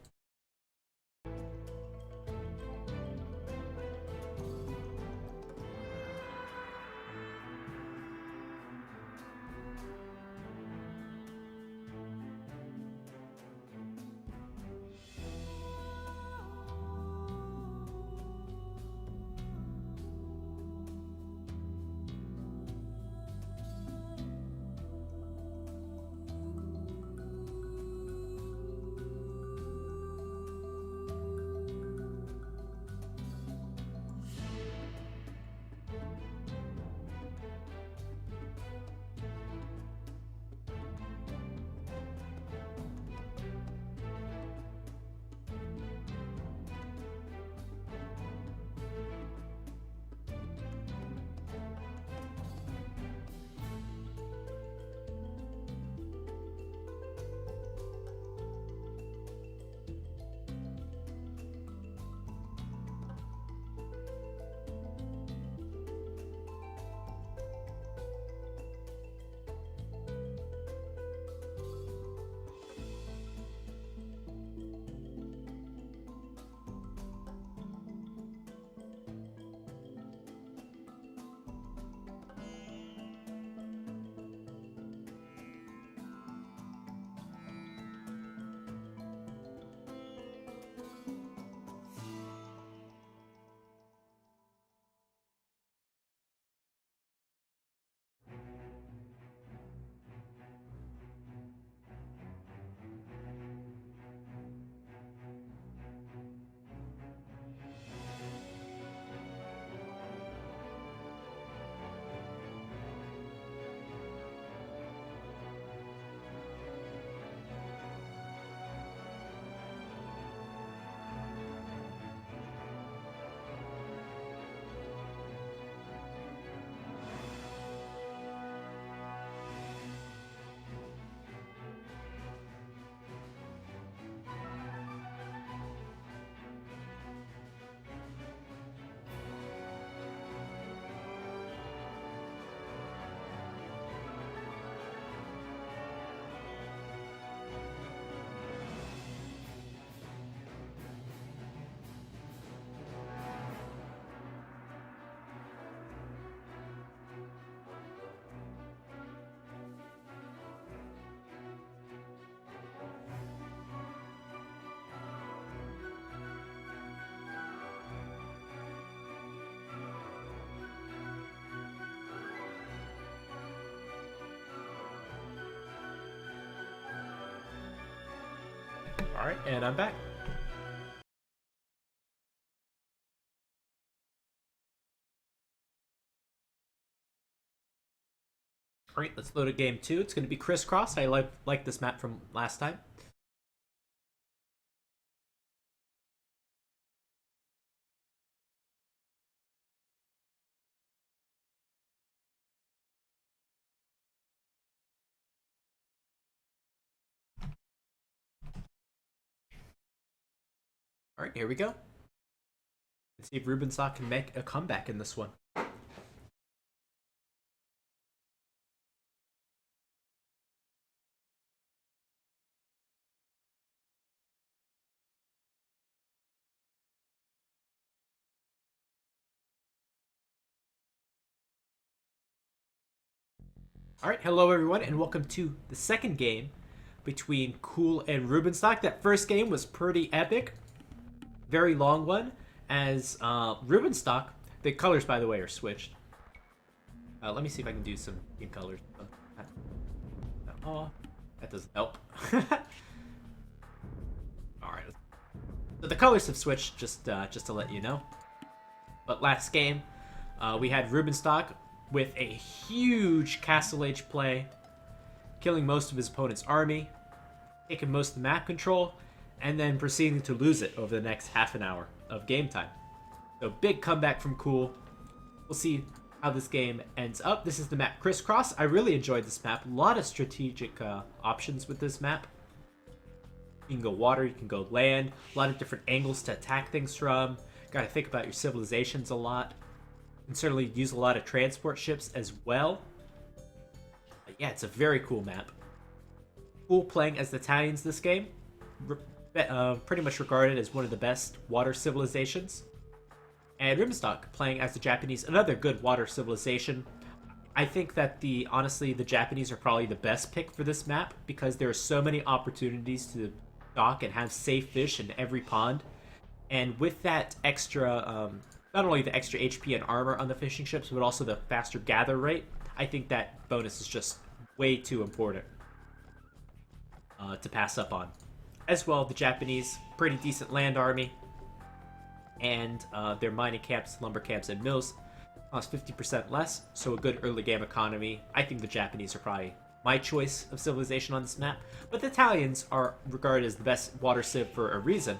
Alright, and I'm back. Alright, let's load a game 2. It's going to be crisscross. I like this map from last time. Alright, here we go. Let's see if Rubenstock can make a comeback in this one. Alright, hello everyone, and welcome to the second game between VNSCooL and Rubenstock. That first game was pretty epic. Very long one, as Rubenstock, the colors, by the way, are switched. Let me see if I can do some team colors. Oh, that doesn't help. Alright, so the colors have switched, just to let you know. But last game, we had Rubenstock with a huge Castle Age play, killing most of his opponent's army, taking most of the map control, and then proceeding to lose it over the next half an hour of game time. So big comeback from VNSCooL. We'll see how this game ends up. This is the map Crisscross. I really enjoyed this map. A lot of strategic options with this map. You can go water, you can go land, a lot of different angles to attack things from. Gotta think about your civilizations a lot. You can certainly use a lot of transport ships as well. But yeah, it's a very cool map. VNSCooL playing as the Italians this game. Pretty much regarded as one of the best water civilizations. And Rubenstock playing as the Japanese, another good water civilization. I think that honestly, the Japanese are probably the best pick for this map because there are so many opportunities to dock and have safe fish in every pond. And with that extra, not only the extra HP and armor on the fishing ships, but also the faster gather rate, I think that bonus is just way too important to pass up on. As well, the Japanese, pretty decent land army, and their mining camps, lumber camps, and mills cost 50% less, so a good early game economy. I think the Japanese are probably my choice of civilization on this map, but the Italians are regarded as the best water civ for a reason.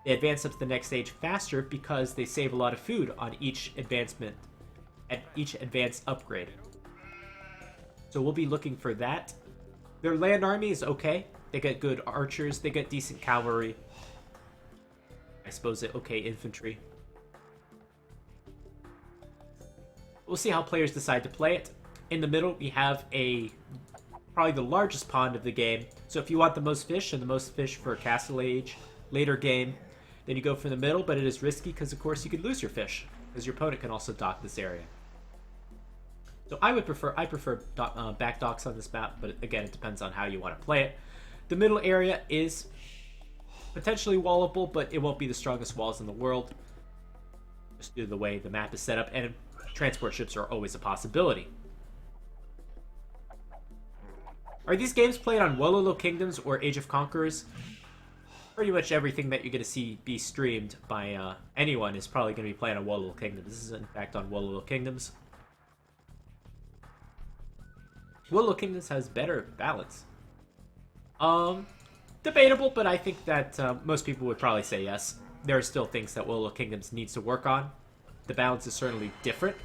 They advance up to the next stage faster because they save a lot of food on each advancement, at each advanced upgrade. So we'll be looking for that. Their land army is okay. They get good archers, they get decent cavalry. I suppose okay infantry. We'll see how players decide to play it. In the middle, we have probably the largest pond of the game. So if you want the most fish and the most fish for Castle Age later game, then you go for the middle, but it is risky because of course you could lose your fish because your opponent can also dock this area. So I prefer back docks on this map, but again, it depends on how you want to play it. The middle area is potentially wallable, but it won't be the strongest walls in the world, just due to the way the map is set up, and transport ships are always a possibility. Are these games played on Wololo Kingdoms or Age of Conquerors? Pretty much everything that you're going to see be streamed by anyone is probably going to be playing on Wololo Kingdoms. This is in fact on Wololo Kingdoms. Wololo Kingdoms has better balance. Debatable, but I think that most people would probably say yes. There are still things that Wololo Kingdoms needs to work on. The balance is certainly different.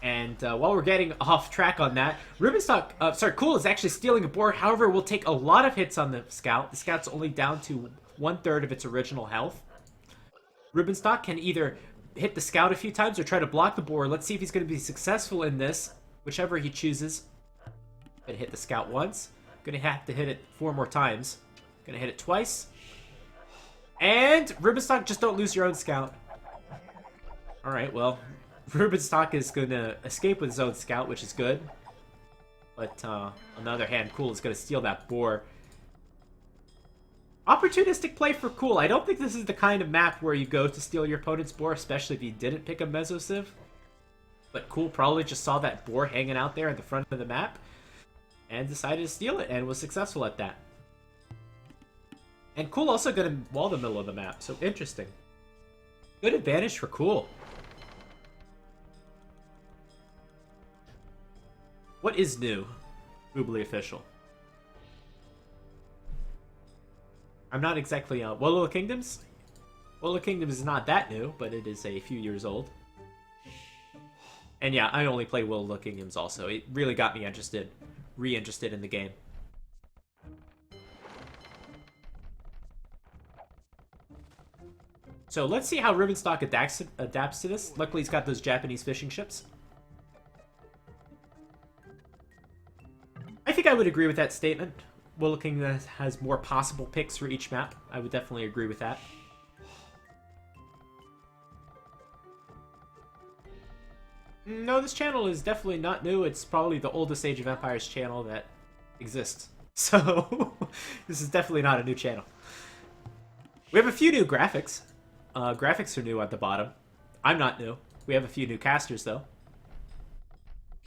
And while we're getting off track on that, VNSCooL is actually stealing a boar. However, will take a lot of hits on the scout. The scout's only down to 1/3 of its original health. Rubenstock can either hit the scout a few times or try to block the boar. Let's see if he's going to be successful in this. Whichever he chooses. Gonna hit the scout once. Gonna have to hit it 4 more times. Gonna hit it twice. And Rubenstock, just don't lose your own scout. Alright, well, Rubenstock is gonna escape with his own scout, which is good. But on the other hand, VNSCooL is gonna steal that boar. Opportunistic play for VNSCooL. I don't think this is the kind of map where you go to steal your opponent's boar, especially if you didn't pick a Mesociv. But VNSCooL probably just saw that boar hanging out there at the front of the map and decided to steal it, and was successful at that. And Cool also going to wall the middle of the map, so interesting. Good advantage for Cool. What is new? Googly official. I'm not exactly Wolo Kingdoms. Wolo Kingdoms is not that new, but it is a few years old. And yeah, I only play Wolo Kingdoms also. It really got me interested, re-interested in the game. So let's see how Rubenstock adapts to this. Luckily, he's got those Japanese fishing ships. I think I would agree with that statement. Wolo Kingdom has more possible picks for each map. I would definitely agree with that. No, this channel is definitely not new. It's probably the oldest Age of Empires channel that exists. So, this is definitely not a new channel. We have a few new graphics. Graphics are new at the bottom. I'm not new. We have a few new casters, though.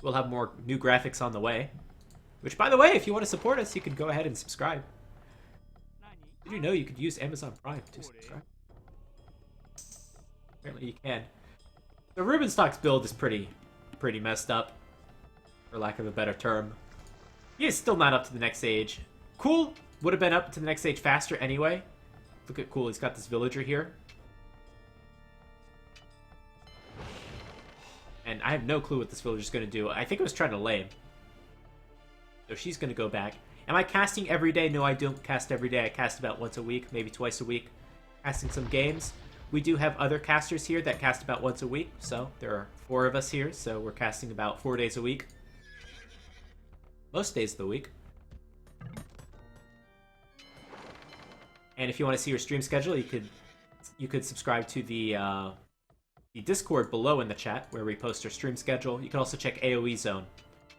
We'll have more new graphics on the way. Which, by the way, if you want to support us, you can go ahead and subscribe. Did you know you could use Amazon Prime to subscribe? Apparently you can. The Rubenstock's build is pretty messed up, for lack of a better term. He is still not up to the next age. Cool would have been up to the next age faster anyway. Look at Cool, he's got this villager here. And I have no clue what this villager's going to do. I think it was trying to lay him. So she's going to go back. Am I casting every day? No, I don't cast every day. I cast about once a week, maybe twice a week. Casting some games. We do have other casters here that cast about once a week. So there are 4 of us here. So we're casting about 4 days a week. Most days of the week. And if you want to see your stream schedule, you could subscribe to the Discord below in the chat where we post our stream schedule. You can also check AoE Zone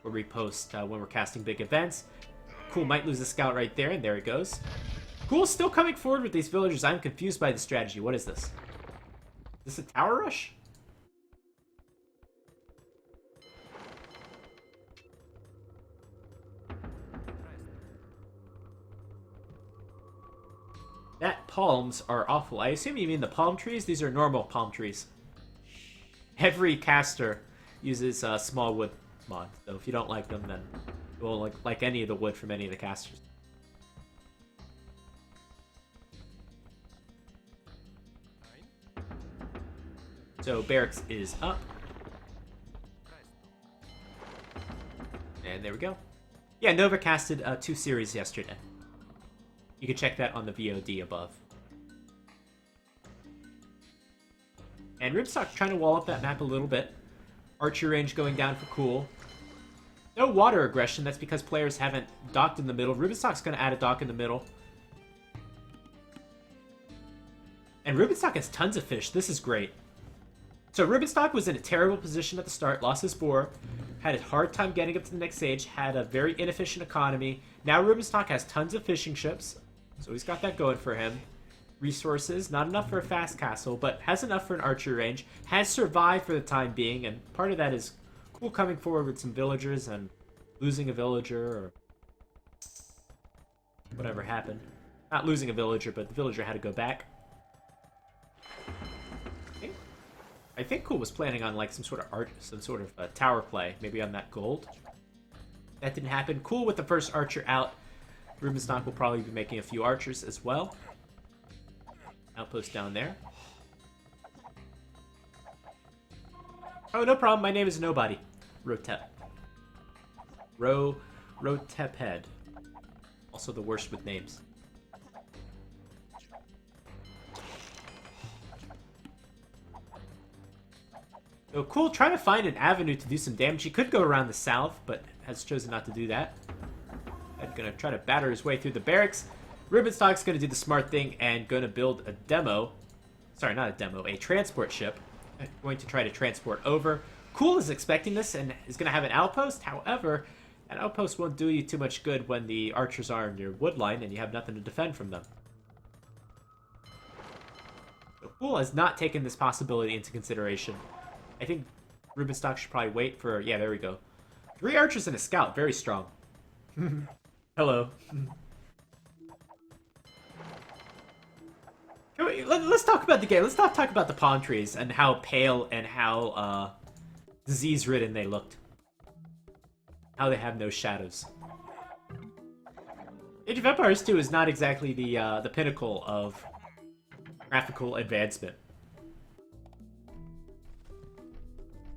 where we post when we're casting big events. Cool might lose a scout right there, and there he goes. Cool's still coming forward with these villagers. I'm confused by the strategy. What is this? Is this a tower rush? That palms are awful. I assume you mean the palm trees? These are normal palm trees. Every caster uses small wood mod, so if you don't like them, then you won't like any of the wood from any of the casters. So barracks is up. And there we go. Yeah, Nova casted 2 series yesterday. You can check that on the VOD above. And Rubenstock trying to wall up that map a little bit. Archer range going down for Cool. No water aggression, that's because players haven't docked in the middle. Rubenstock's going to add a dock in the middle. And Rubenstock has tons of fish. This is great. So Rubenstock was in a terrible position at the start, lost his boar, had a hard time getting up to the next stage, had a very inefficient economy. Now Rubenstock has tons of fishing ships, so he's got that going for him. Resources, not enough for a fast castle, but has enough for an archer range. Has survived for the time being, and part of that is Cool coming forward with some villagers and losing a villager or whatever happened. Not losing a villager, but the villager had to go back. I think Cool was planning on like some sort of tower play, maybe on that gold. That didn't happen. Cool with the first archer out. Rubenstock will probably be making a few archers as well. Outpost down there. Oh, no problem. My name is Nobody. Rotep. Rotep Head. Also the worst with names. So Cool trying to find an avenue to do some damage. He could go around the south, but has chosen not to do that. He's gonna try to batter his way through the barracks. Rubenstock's gonna do the smart thing and gonna build a demo. Sorry, not a demo, a transport ship. Going to try to transport over. Cool is expecting this and is gonna have an outpost. However, an outpost won't do you too much good when the archers are in your wood line and you have nothing to defend from them. So Cool has not taken this possibility into consideration. I think Rubenstock should probably wait for... Yeah, there we go. 3 archers and a scout. Very strong. Hello. Let's talk about the game. Let's not talk about the palm trees and how pale and how disease-ridden they looked. How they have no shadows. Age of Empires 2 is not exactly the pinnacle of graphical advancement.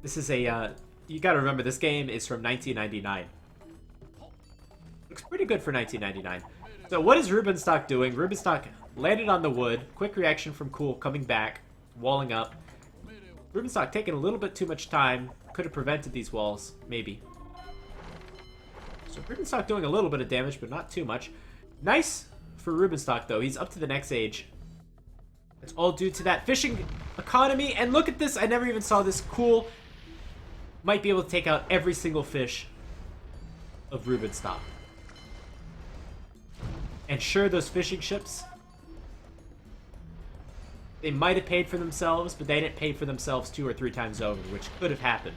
This is a you gotta remember, this game is from 1999. Looks pretty good for 1999. So what is Rubenstock doing? Rubenstock landed on the wood. Quick reaction from VNSCooL coming back, walling up. Rubenstock taking a little bit too much time. Could have prevented these walls, maybe. So Rubenstock doing a little bit of damage, but not too much. Nice for Rubenstock, though. He's up to the next age. It's all due to that fishing economy. And look at this. I never even saw this. VNSCooL might be able to take out every single fish of Rubenstock. And sure, those fishing ships, they might have paid for themselves, but they didn't pay for themselves 2 or 3 times over, which could have happened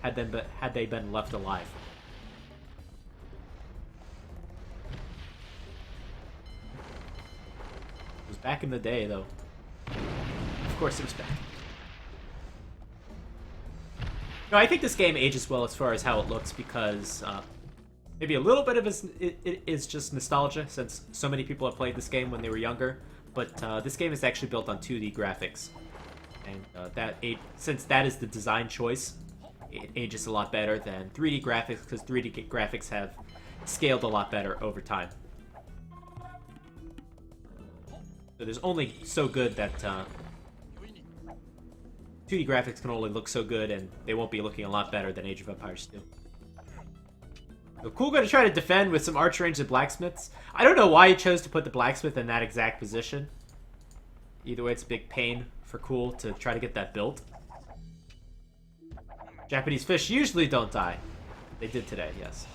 had they been left alive. It was back in the day, though. Of course it was back. No, I think this game ages well as far as how it looks because maybe a little bit of it is just nostalgia since so many people have played this game when they were younger. But this game is actually built on 2D graphics, and since that is the design choice, it ages a lot better than 3D graphics because 3D graphics have scaled a lot better over time. So there's only so good that 2D graphics can only look so good, and they won't be looking a lot better than Age of Empires 2. So VNSCooL gonna try to defend with some archer range and blacksmiths. I don't know why he chose to put the blacksmith in that exact position. Either way, it's a big pain for VNSCooL to try to get that built. Japanese fish usually don't die. They did today, yes.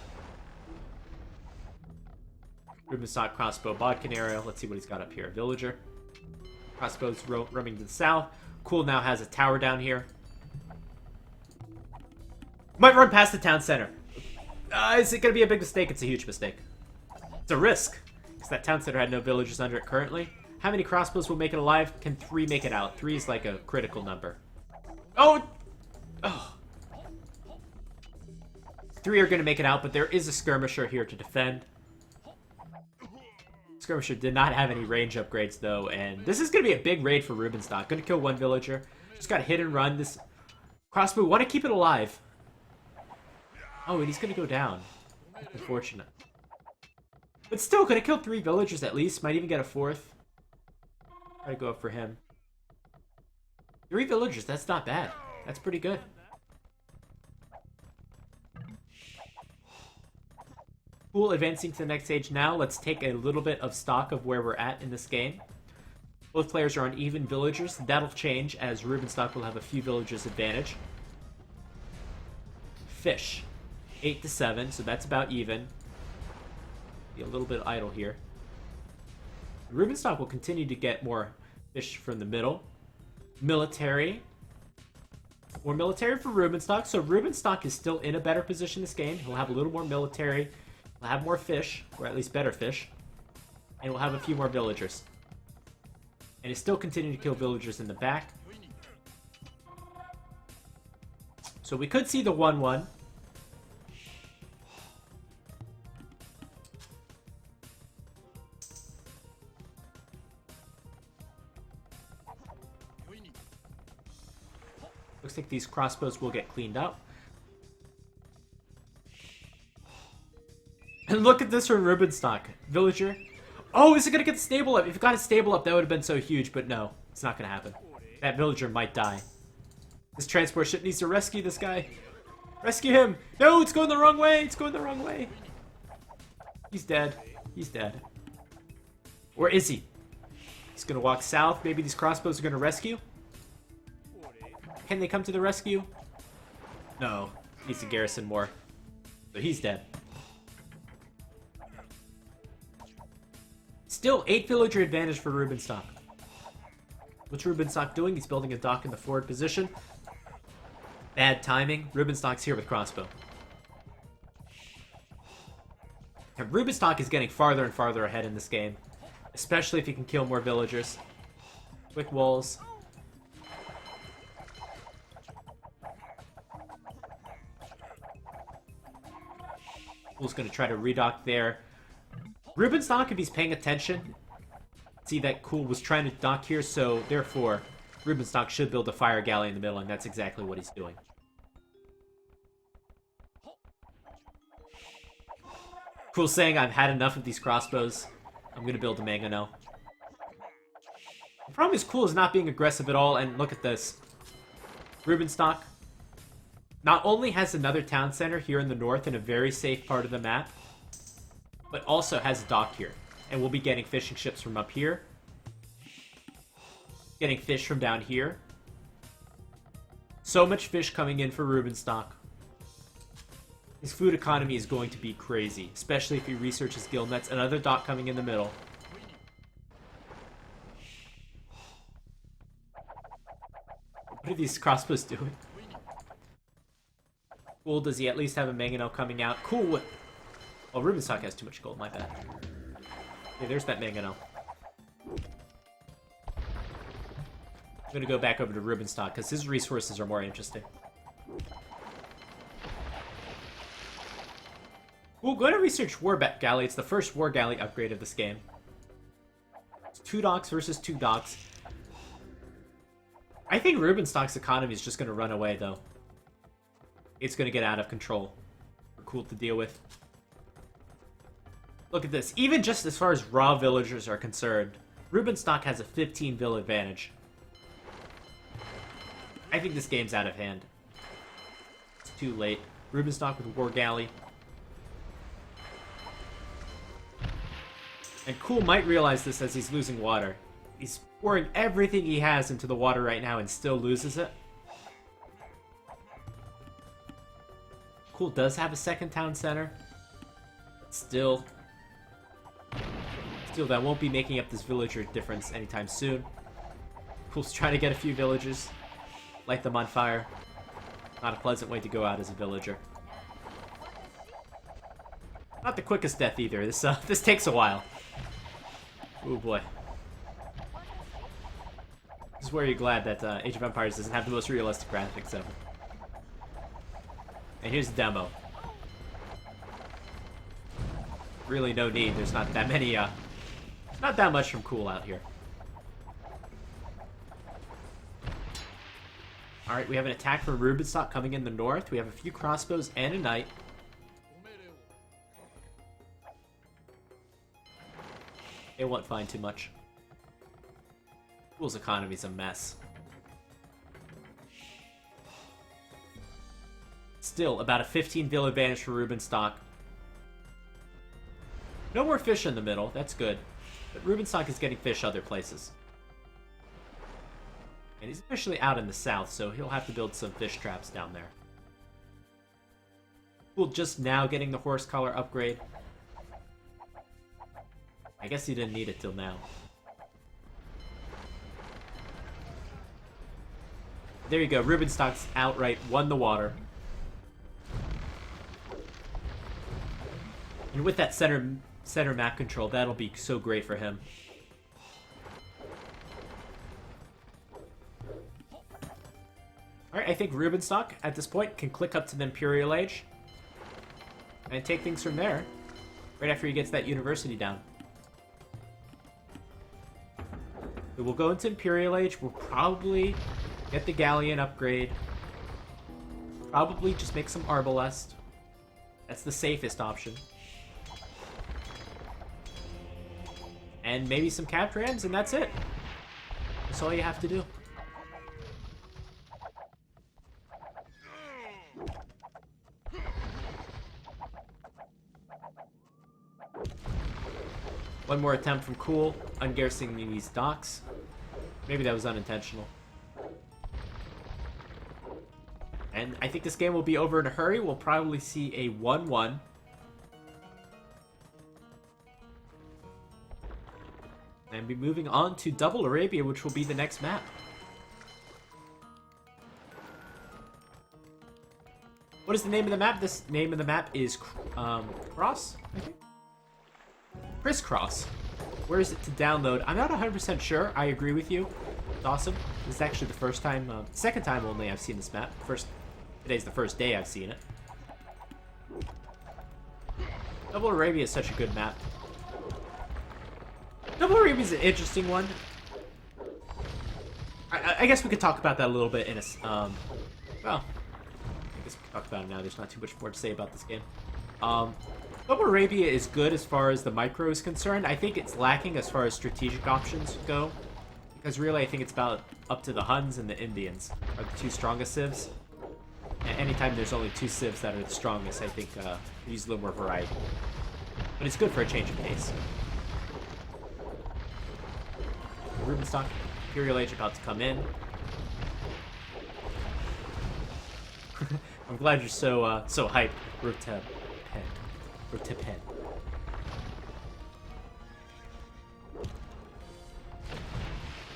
Rubenstock crossbow bodkin area. Let's see what he's got up here. Villager. Crossbows roaming to the south. VNSCooL now has a tower down here. Might run past the town center. Is it going to be a big mistake? It's a huge mistake. It's a risk. Because that town center had no villagers under it currently. How many crossbows will make it alive? Can 3 make it out? 3 is like a critical number. Oh! Oh. 3 are going to make it out, but there is a skirmisher here to defend. Skirmisher did not have any range upgrades, though, and this is going to be a big raid for Rubenstock. Going to kill 1 villager. Just got to hit and run. This crossbow, want to keep it alive. Oh, and he's going to go down. That's unfortunate. But still, going to kill 3 villagers at least. Might even get a 4th. Try to go up for him. 3 villagers, that's not bad. That's pretty good. VNSCooL advancing to the next stage now. Let's take a little bit of stock of where we're at in this game. Both players are on even villagers. That'll change as Rubenstock will have a few villagers advantage. Fish. 8 to 7, so that's about even. Be a little bit idle here. Rubenstock will continue to get more fish from the middle. Military. More military for Rubenstock. So Rubenstock is still in a better position this game. He'll have a little more military. He'll have more fish, or at least better fish. And we'll have a few more villagers. And he's still continuing to kill villagers in the back. So we could see the 1-1. Looks like these crossbows will get cleaned up. And look at this from Rubenstock. Villager. Oh, is it going to get the stable up? If it got a stable up, that would have been so huge, but no. It's not going to happen. That villager might die. This transport ship needs to rescue this guy. Rescue him! No, it's going the wrong way! It's going the wrong way! He's dead. He's dead. Or is he? He's going to walk south. Maybe these crossbows are going to rescue? Can they come to the rescue? No. Needs to garrison more. So he's dead. Still, 8 villager advantage for Rubenstock. What's Rubenstock doing? He's building a dock in the forward position. Bad timing. Rubenstock's here with crossbow. And Rubenstock is getting farther and farther ahead in this game. Especially if he can kill more villagers. Quick walls. Cool's gonna try to redock there. Rubenstock, if he's paying attention, see that Cool was trying to dock here, so therefore Rubenstock should build a fire galley in the middle, and that's exactly what he's doing. Cool's saying, I've had enough of these crossbows. I'm gonna build a Mangano. The problem is Cool is not being aggressive at all, and look at this. Rubenstock not only has another town center here in the north in a very safe part of the map, but also has a dock here. And we'll be getting fishing ships from up here. Getting fish from down here. So much fish coming in for Rubenstock. His food economy is going to be crazy, especially if he researches guild nets. Another dock coming in the middle. What are these crossbows doing? Cool, does he at least have a Mangano coming out? Cool. Oh, Rubenstock has too much gold, my bad. Okay, there's that Mangano. I'm gonna go back over to Rubenstock, because his resources are more interesting. Cool, go to research War Galley. It's the first War Galley upgrade of this game. It's 2 docks versus 2 docks. I think Rubenstock's economy is just gonna run away, though. It's gonna get out of control. For Cool to deal with. Look at this. Even just as far as raw villagers are concerned, Rubenstock has a 15 vill advantage. I think this game's out of hand. It's too late. Rubenstock with War Galley. And Cool might realize this as he's losing water. He's pouring everything he has into the water right now and still loses it. Cool does have a second town center. Still, that won't be making up this villager difference anytime soon. Cool's trying to get a few villagers. Light them on fire. Not a pleasant way to go out as a villager. Not the quickest death either. This takes a while. Oh boy. This is where you're glad that Age of Empires doesn't have the most realistic graphics ever. And here's the demo. Really no need. There's not that many, not that much from Cool out here. Alright, we have an attack from Rubenstock coming in the north. We have a few crossbows and a knight. It won't find too much. Cool's economy's a mess. Still, about a 15 vill advantage for Rubenstock. No more fish in the middle, that's good. But Rubenstock is getting fish other places. And he's officially out in the south, so he'll have to build some fish traps down there. Cool, just now getting the horse collar upgrade. I guess he didn't need it till now. There you go, Rubenstock's outright won the water. And with that center map control, that'll be so great for him. Alright, I think Rubenstock, at this point, can click up to the Imperial Age. And take things from there. Right after he gets that university down. So we'll go into Imperial Age. We'll probably get the Galleon upgrade. Probably just make some Arbalest. That's the safest option. And maybe some Captrams, and that's it. That's all you have to do. One more attempt from Cool, ungarrisoning these docks. Maybe that was unintentional. And I think this game will be over in a hurry. We'll probably see a 1-1. And be moving on to Double Arabia, which will be the next map. What is the name of the map? This name of the map is Cross, I think? Crisscross. Where is it to download? I'm not 100% sure. I agree with you. It's awesome. This is actually the first time, second time only I've seen this map. Today's the first day I've seen it. Double Arabia is such a good map. Double Arabia is an interesting one. I guess we could talk about that a little bit in a, well, I guess we can talk about it now. There's not too much more to say about this game. Double Arabia is good as far as the micro is concerned. I think it's lacking as far as strategic options go. Because really, I think it's about up to the Huns and the Indians are the two strongest civs. And anytime there's only two civs that are the strongest, I think use a little more variety. But it's good for a change of pace. Rubenstock, Imperial Age about to come in. I'm glad you're so hyped, Rotep.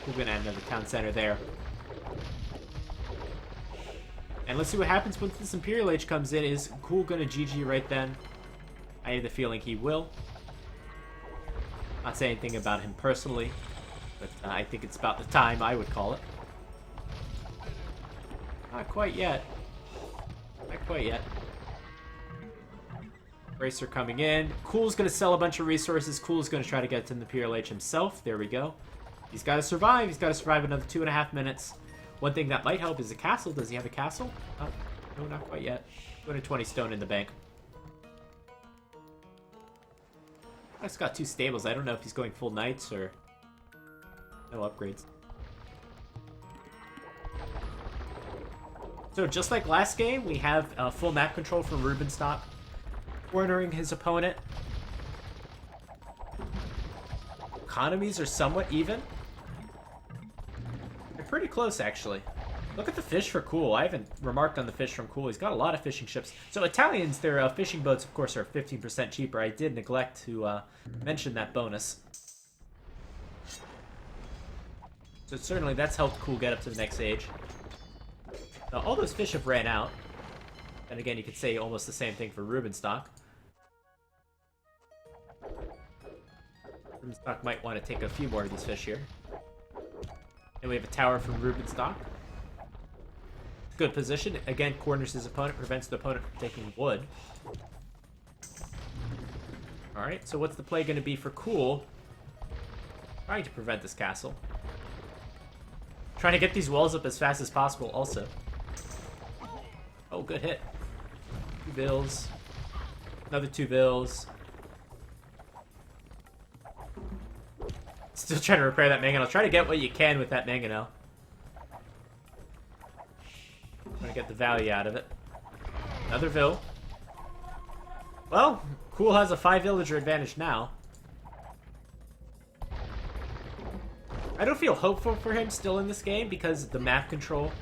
We're gonna add another town center there. And let's see what happens once this Imperial Age comes in. Is VNSCooL gonna GG right then? I have the feeling he will. Not saying anything about him personally, but I think it's about the time, I would call it. Not quite yet. Not quite yet. Racer coming in. VNSCooL's gonna sell a bunch of resources. VNSCooL's gonna try to get to the Imperial Age himself. There we go. He's got to survive. He's got to survive another 2.5 minutes. One thing that might help is a castle. Does he have a castle? Oh, no, not quite yet. 220 stone in the bank. He's got 2 stables. I don't know if he's going full knights or no upgrades. So just like last game, we have full map control from Rubenstock, cornering his opponent. Economies are somewhat even. They're pretty close, actually. Look at the fish for VNSCooL. I haven't remarked on the fish from VNSCooL. He's got a lot of fishing ships. So Italians, their fishing boats, of course, are 15% cheaper. I did neglect to mention that bonus. So certainly that's helped VNSCooL get up to the next age. Now, all those fish have ran out. And again, you could say almost the same thing for Rubenstock. Rubenstock might want to take a few more of these fish here. And we have a tower from Rubenstock. Good position. Again, corners his opponent, prevents the opponent from taking wood. Alright, so what's the play going to be for VNSCooL? Trying to prevent this castle. Trying to get these walls up as fast as possible also. Oh, good hit. 2 bills. Another 2 bills. Still trying to repair that mangonel. Try to get what you can with that mangonel. Trying to get the value out of it. Another vill. Well, VNSCooL has a 5 villager advantage now. I don't feel hopeful for him still in this game because of the map control.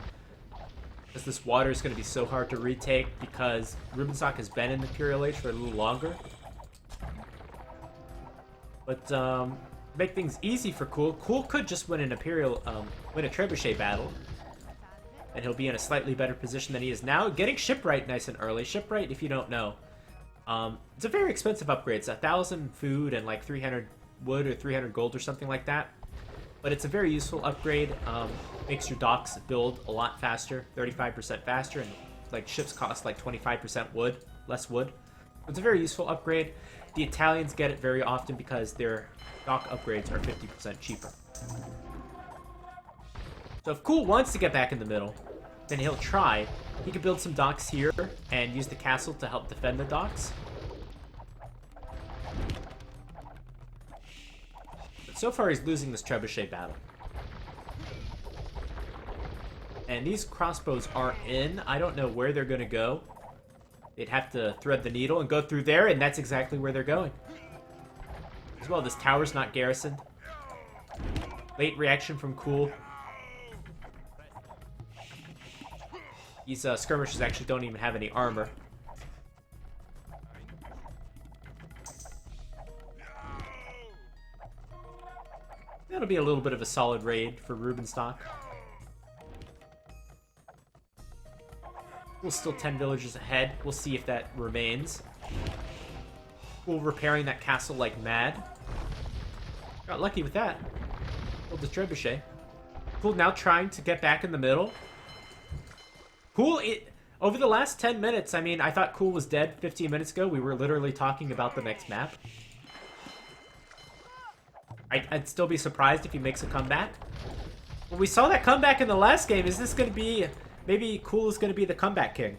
Because this water is going to be so hard to retake because Rubenstock has been in the Imperial Age for a little longer. But, make things easy for VNSCooL. VNSCooL could just win an win a trebuchet battle. And he'll be in a slightly better position than he is now. Getting shipwright nice and early. Shipwright, if you don't know, it's a very expensive upgrade. It's 1,000 food and like 300 wood or 300 gold or something like that. But it's a very useful upgrade. Makes your docks build a lot faster, 35% faster, and like ships cost like 25% wood, less wood. It's a very useful upgrade. The Italians get it very often because their dock upgrades are 50% cheaper. So if VNSCooL wants to get back in the middle, then he'll try. He could build some docks here and use the castle to help defend the docks. But so far he's losing this trebuchet battle. And these crossbows are in. I don't know where they're going to go. They'd have to thread the needle and go through there, and that's exactly where they're going. As well, this tower's not garrisoned. Late reaction from VNSCooL. These skirmishers actually don't even have any armor. That'll be a little bit of a solid raid for Rubenstock. We're still 10 villagers ahead. We'll see if that remains. We're repairing that castle like mad. Got lucky with that. Killed the trebuchet. Cool now trying to get back in the middle. Cool, over the last 10 minutes, I mean, I thought Cool was dead 15 minutes ago. We were literally talking about the next map. I'd still be surprised if he makes a comeback. Well, we saw that comeback in the last game. Is this going to be... Maybe Cool is going to be the comeback king.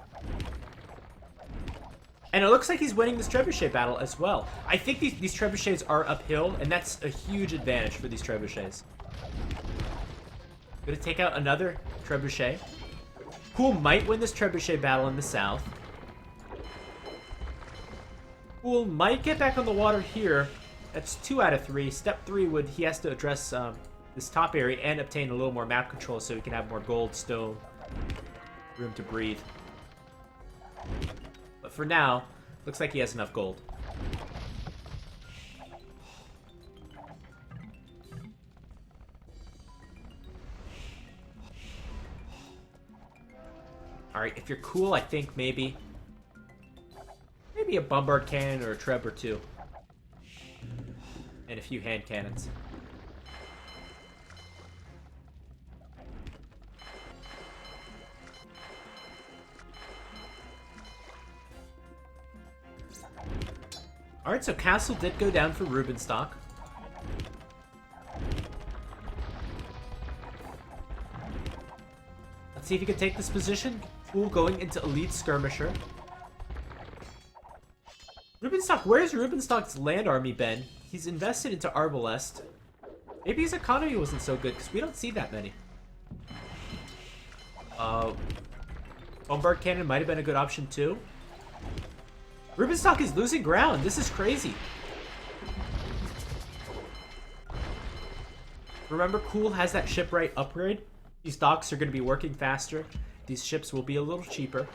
And it looks like he's winning this trebuchet battle as well. I think these trebuchets are uphill, and that's a huge advantage for these trebuchets. Gonna take out another trebuchet. Cool might win this trebuchet battle in the south. Cool might get back on the water here. That's 2 out of 3. Step 3 would... He has to address this top area and obtain a little more map control so he can have more gold, stone, room to breathe. But for now, looks like he has enough gold. Alright, if you're Cool, I think maybe a bombard cannon or a treb or 2. And a few hand cannons. Alright, so Castle did go down for Rubenstock. Let's see if he can take this position. Cool going into Elite Skirmisher. Rubenstock, where's Rubenstock's land army been? He's invested into Arbalest. Maybe his economy wasn't so good, because we don't see that many. Bombard cannon might have been a good option too. Rubenstock is losing ground. This is crazy. Remember, Cool has that shipwright upgrade. These docks are going to be working faster. These ships will be a little cheaper.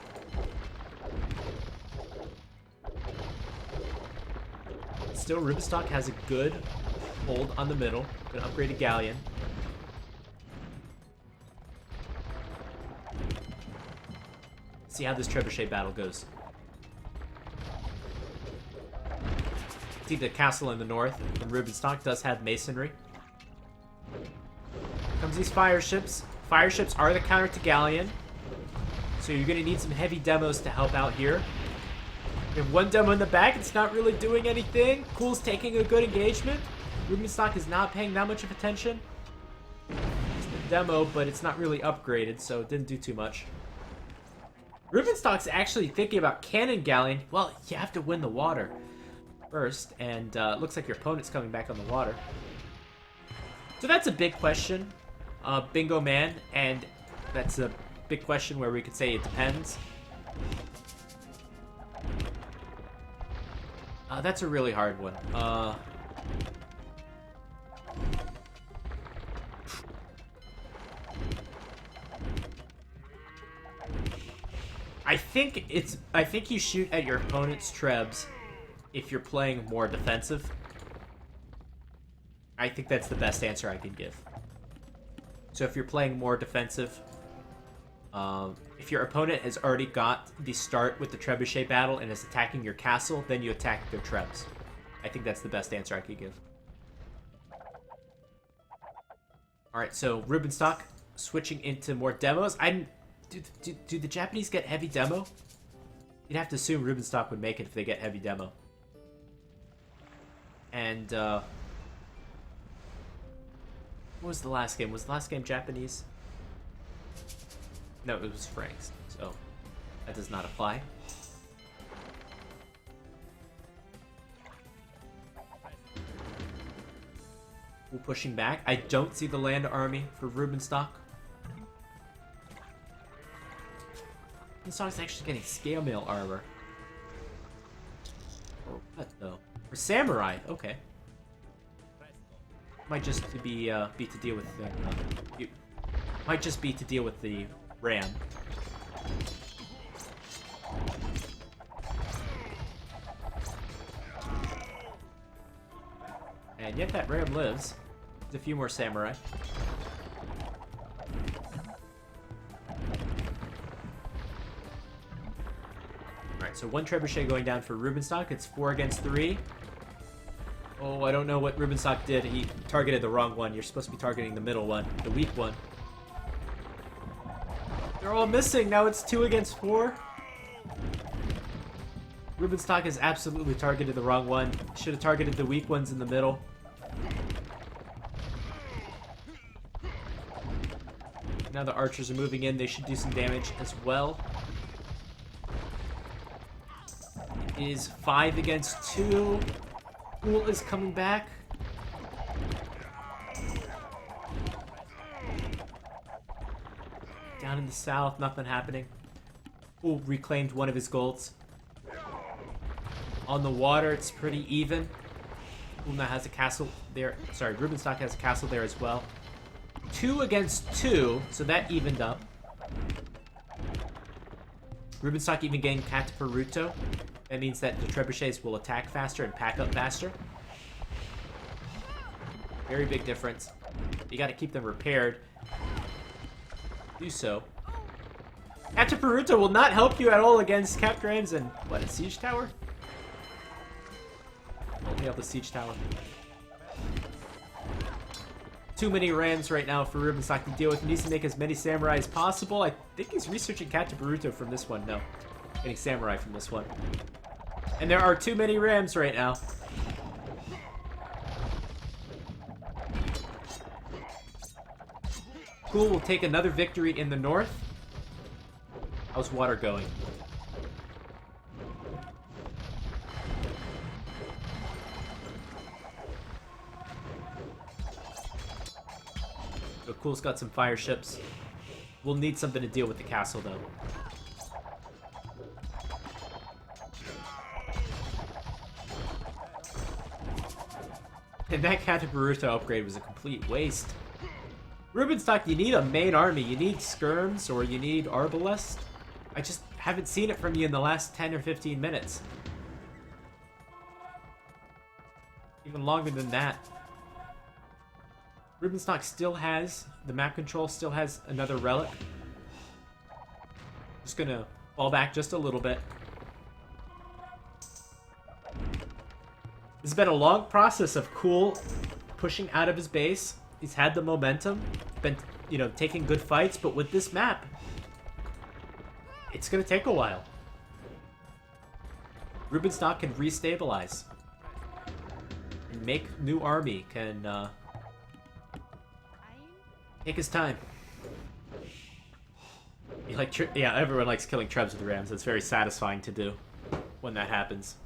Still, Rubenstock has a good hold on the middle. Gonna upgrade a galleon. See how this trebuchet battle goes. See the castle in the north, and Rubenstock does have masonry. Comes these fire ships. Fire ships are the counter to galleon, so you're gonna need some heavy demos to help out here. We have one demo in the back. It's not really doing anything. Cool's taking a good engagement. Rubenstock is not paying that much of attention. It's the demo, but it's not really upgraded, so it didn't do too much. Rubenstock's actually thinking about cannon galleon. Well, you have to win the water first, and looks like your opponent's coming back on the water. So that's a big question, Bingo Man, and that's a big question where we could say it depends. That's a really hard one. I think you shoot at your opponent's trebs if you're playing more defensive. I think that's the best answer I can give. So if you're playing more defensive, if your opponent has already got the start with the trebuchet battle and is attacking your castle, then you attack their trebs. I think that's the best answer I could give. Alright, so Rubenstock switching into more demos. Do the Japanese get heavy demo? You'd have to assume Rubenstock would make it if they get heavy demo. And, what was the last game? Was the last game Japanese? No, it was Franks, so that does not apply. We're pushing back. I don't see the land army for Rubenstock. Rubenstock's actually getting scale mail armor. Or what though? For samurai, okay. Might just be to deal with the might just be to deal with the ram. And yet that ram lives. There's a few more samurai. Alright, so one trebuchet going down for Rubenstock. It's 4 against 3. Oh, I don't know what Rubenstock did. He targeted the wrong one. You're supposed to be targeting the middle one, the weak one. They're all missing. Now it's 2 against 4. Rubenstock has absolutely targeted the wrong one. Should have targeted the weak ones in the middle. Now the archers are moving in. They should do some damage as well. It is 5 against 2. VNSCooL is coming back. Down in the south, nothing happening. VNSCooL reclaimed one of his golds. On the water, it's pretty even. VNSCooL now has a castle there. Sorry, Rubenstock has a castle there as well. 2 against 2, so that evened up. Rubenstock even gained Cataparuto. That means that the trebuchets will attack faster and pack up faster. Very big difference. You gotta keep them repaired. Do so. Cataparuto will not help you at all against Cap Graves and, what, a siege tower? Only have the siege tower. Too many rams right now for Rubenstock to deal with. He needs to make as many samurai as possible. I think he's researching Cataparuto from this one. No, getting samurai from this one. And there are too many rams right now. VNSCooL will take another victory in the north. How's water going? So VNSCooL's got some fire ships. We'll need something to deal with the castle, though. And that Cataparuto upgrade was a complete waste. Rubenstock, you need a main army. You need skirms or you need arbalest. I just haven't seen it from you in the last 10 or 15 minutes. Even longer than that. Rubenstock still has, the map control still has another relic. Just gonna fall back just a little bit. This has been a long process of VNSCooL pushing out of his base. He's had the momentum, been, taking good fights, but with this map, it's gonna take a while. Rubenstock can restabilize. And make new army, can, take his time. Yeah, everyone likes killing trebs with rams. It's very satisfying to do when that happens.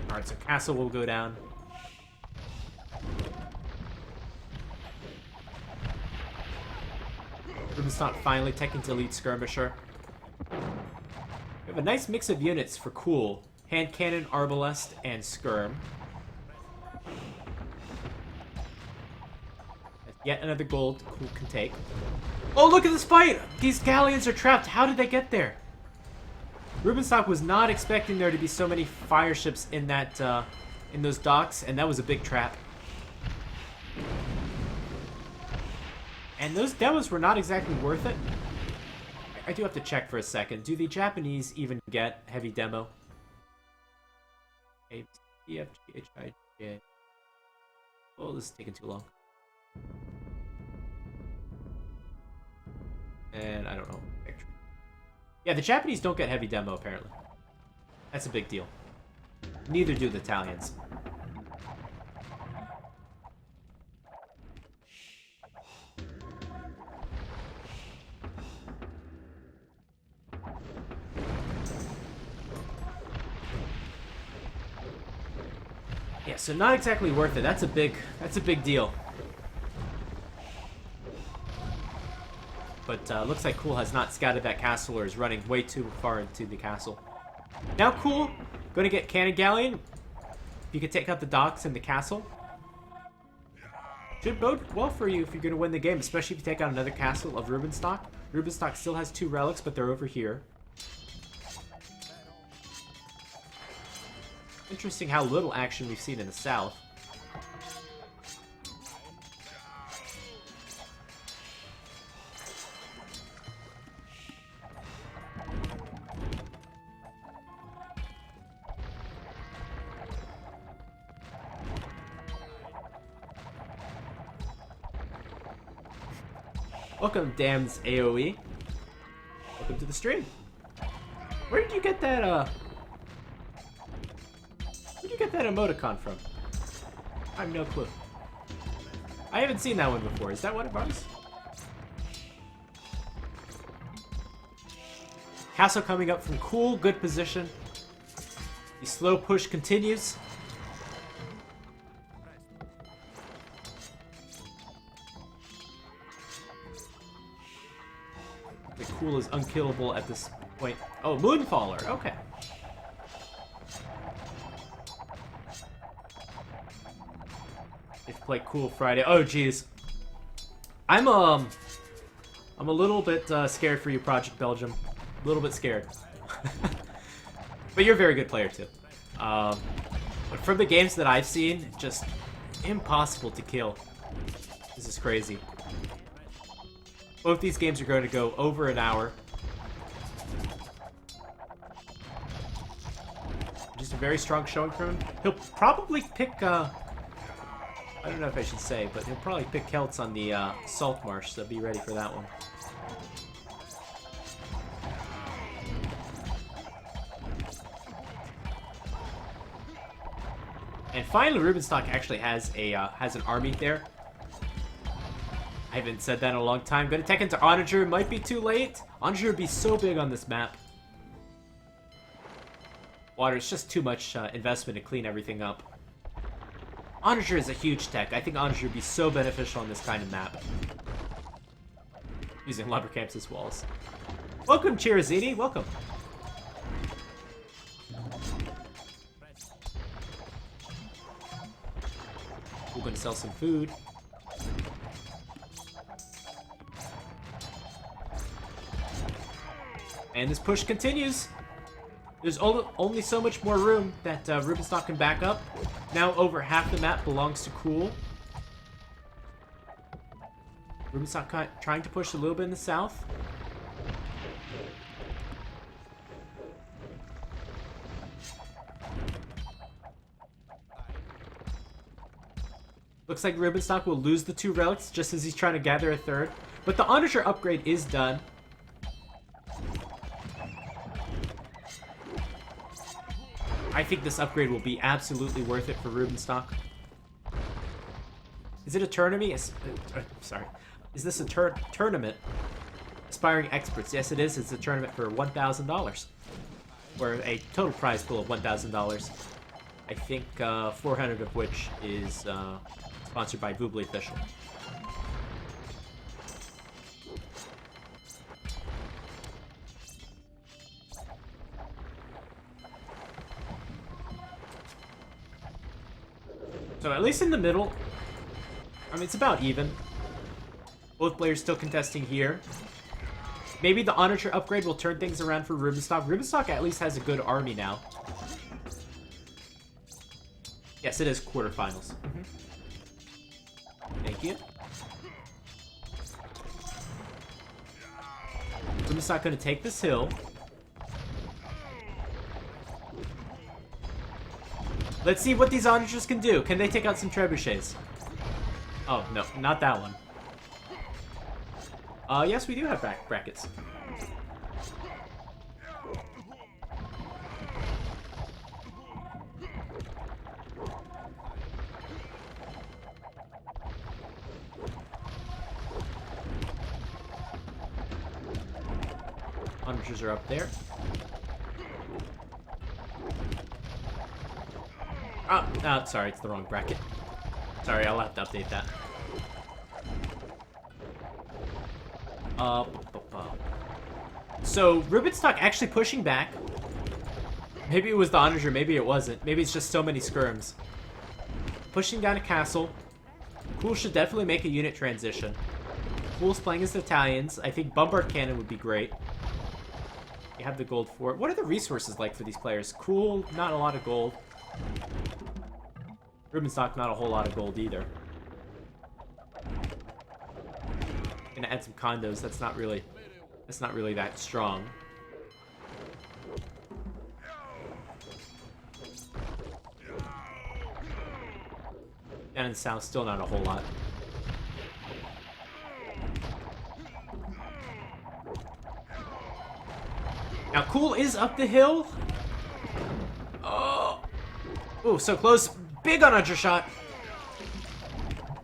Alright, so castle will go down. Rubenstock finally taking to lead skirmisher. We have a nice mix of units for VNSCooL. Hand cannon, arbalest, and skirm. That's yet another gold VNSCooL can take. Oh, look at this fight! These galleons are trapped. How did they get there? Rubenstock was not expecting there to be so many fire ships in that, in those docks, and that was a big trap. And those demos were not exactly worth it. I do have to check for a second. Do the Japanese even get heavy demo? A, B, F, G, H, I, J. Oh, this is taking too long. And I don't know. Yeah, the Japanese don't get heavy demo, apparently. That's a big deal. Neither do the Italians. Yeah, so not exactly worth it. That's a big deal. But looks like VNSCooL has not scouted that castle or is running way too far into the castle. Now VNSCooL, going to get cannon galleon. You can take out the docks and the castle. Should bode well for you if you're going to win the game, especially if you take out another castle of Rubenstock. Rubenstock still has 2 relics, but they're over here. Interesting how little action we've seen in the south. Welcome, Damn's AoE. Welcome to the stream. Where did you get that, where'd you get that emoticon from? I have no clue. I haven't seen that one before. Is that one of ours? Castle coming up from Cool, good position. The slow push continues. The Cool is unkillable at this point. Oh, Moonfaller, okay. If you play Cool Friday. Oh, jeez. I'm a little bit scared for you, Project Belgium. A little bit scared. But you're a very good player, too. But from the games that I've seen, just impossible to kill. This is crazy. Both these games are going to go over an hour. Just a very strong showing from him. He'll probably pick, I don't know if I should say, but he'll probably pick Celts on the Salt Marsh, so be ready for that one. And finally, Rubenstock actually has an army there. I haven't said that in a long time. Gonna tech into Onager. Might be too late. Onager would be so big on this map. Water is just too much investment to clean everything up. Onager is a huge tech. I think Onager would be so beneficial on this kind of map. Using lumber camps as walls. Welcome, Chirazini. Welcome. We're gonna sell some food. And this push continues. There's only so much more room that Rubenstock can back up. Now over half the map belongs to Cool. Rubenstock trying to push a little bit in the south. Looks like Rubenstock will lose the 2 relics just as he's trying to gather a 3rd. But the Onager upgrade is done. I think this upgrade will be absolutely worth it for Rubenstock. Is it a tournament? Sorry. Is this a tournament? Aspiring Experts. Yes, it is. It's a tournament for $1,000. Or a total prize pool of $1,000. I think 400 of which is sponsored by Voobly Official. So at least in the middle, I mean, it's about even. Both players still contesting here. Maybe the Onager upgrade will turn things around for Rubenstock. Rubenstock at least has a good army now. Yes, it is quarterfinals. Thank you. Rubenstock going to take this hill. Let's see what these Onagers can do. Can they take out some trebuchets? Oh, no, not that one. Yes, we do have brackets. Onagers are up there. Oh, sorry, it's the wrong bracket. Sorry, I'll have to update that. So, Rubenstock actually pushing back. Maybe it was the Onager, maybe it wasn't. Maybe it's just so many skirms. Pushing down a castle. Cool should definitely make a unit transition. Cool's playing as Italians. I think Bombard Cannon would be great. You have the gold for it. What are the resources like for these players? Cool, not a lot of gold. Rubenstock, not a whole lot of gold either. Gonna add some condos. That's not really that strong. Down in the south, still not a whole lot. Cool is up the hill. Oh, so close. Big on undershot.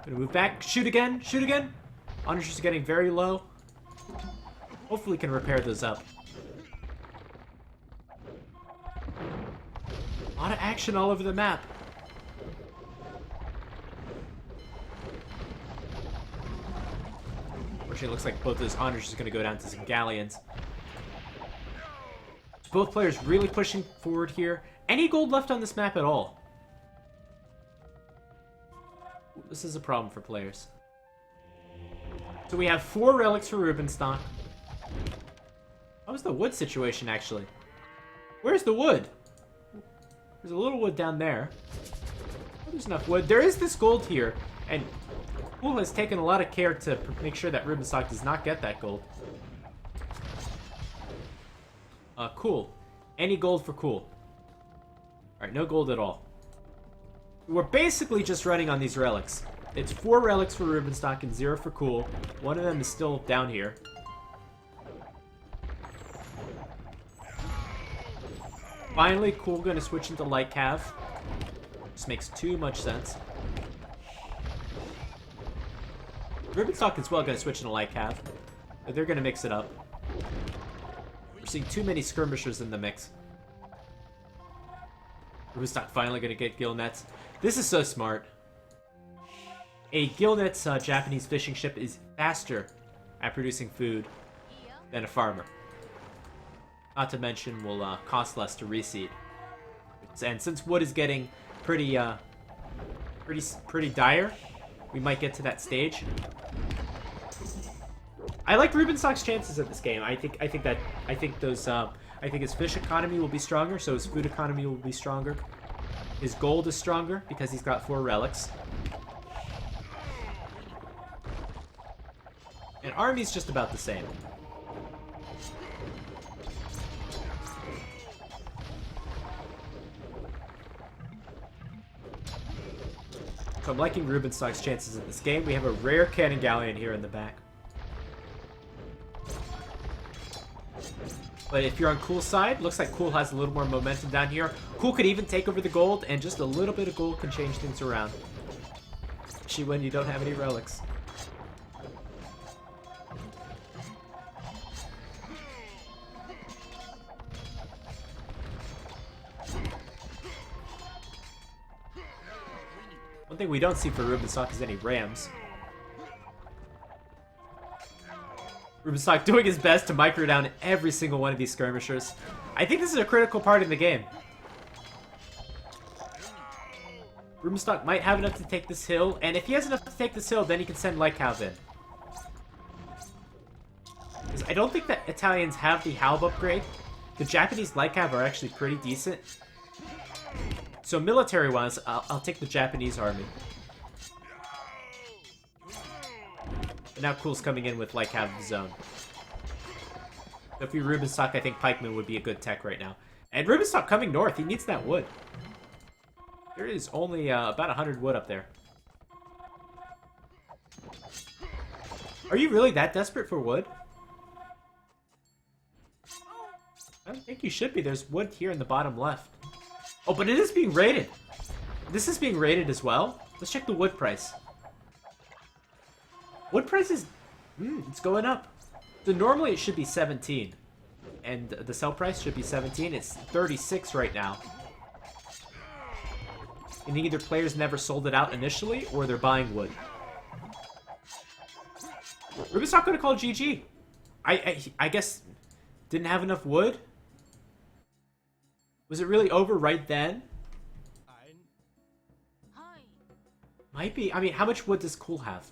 Gonna move back. Shoot again. Shoot again. Undershot's getting very low. Hopefully can repair those up. A lot of action all over the map. Unfortunately, it looks like both those Undershot's are going to go down to some Galleons. So both players really pushing forward here. Any gold left on this map at all? This is a problem for players. So we have 4 relics for Rubenstock. How was the wood situation, actually? Where's the wood? There's a little wood down there. Oh, there's enough wood. There is this gold here, and CooL has taken a lot of care to make sure that Rubenstock does not get that gold. CooL. Any gold for CooL. Alright, no gold at all. We're basically just running on these relics. It's 4 relics for Rubenstock and 0 for CooL. One of them is still down here. Finally, CooL gonna switch into light cav. This makes too much sense. Rubenstock as well gonna switch into light cav. But they're gonna mix it up. We're seeing too many skirmishers in the mix. Rubenstock finally gonna get gill nets. This is so smart. A gill nets Japanese fishing ship is faster at producing food than a farmer. Not to mention will cost less to reseed. And since wood is getting pretty dire, we might get to that stage. I like Rubenstock's chances at this game. I think his fish economy will be stronger, so his food economy will be stronger. His gold is stronger because he's got 4 relics. And army's just about the same. So I'm liking Rubenstock's chances in this game. We have a rare cannon galleon here in the back. But if you're on CooL's side, looks like CooL has a little more momentum down here. CooL could even take over the gold, and just a little bit of gold can change things around. Especially when you don't have any relics. One thing we don't see for Rubenstock is any rams. Rubenstock doing his best to micro down every single one of these skirmishers. I think this is a critical part in the game. Rubenstock might have enough to take this hill, and if he has enough to take this hill, then he can send Light Cav in. Because I don't think that Italians have the Halb upgrade. The Japanese Light Cav are actually pretty decent. So military-wise, I'll take the Japanese army. And now CooL's coming in with Light Cav zone. So if you're Rubenstock, I think Pikeman would be a good tech right now. And Rubenstock coming north, he needs that wood. There is only about 100 wood up there. Are you really that desperate for wood? I don't think you should be. There's wood here in the bottom left. Oh, but it is being raided. This is being raided as well. Let's check the wood price. Wood price is... it's going up. So normally it should be 17. And the sell price should be 17. It's 36 right now. And either players never sold it out initially, or they're buying wood. Rubenstock gonna call GG. I guess didn't have enough wood. Was it really over right then? Might be. I mean, how much wood does CooL have?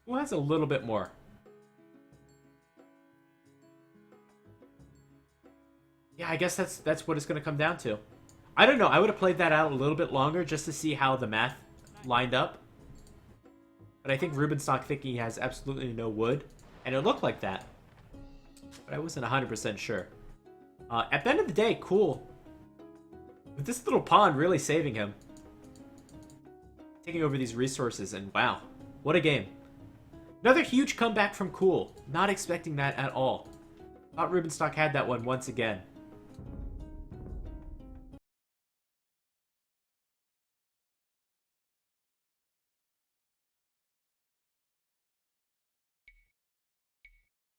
CooL has a little bit more. Yeah, I guess that's what it's going to come down to. I don't know. I would have played that out a little bit longer just to see how the math lined up. But I think Rubenstock thinking he has absolutely no wood. And it looked like that. But I wasn't 100% sure. At the end of the day, CooL. With this little pawn really saving him. Taking over these resources, and wow. What a game. Another huge comeback from VNSCooL. Not expecting that at all. Thought Rubenstock had that one once again.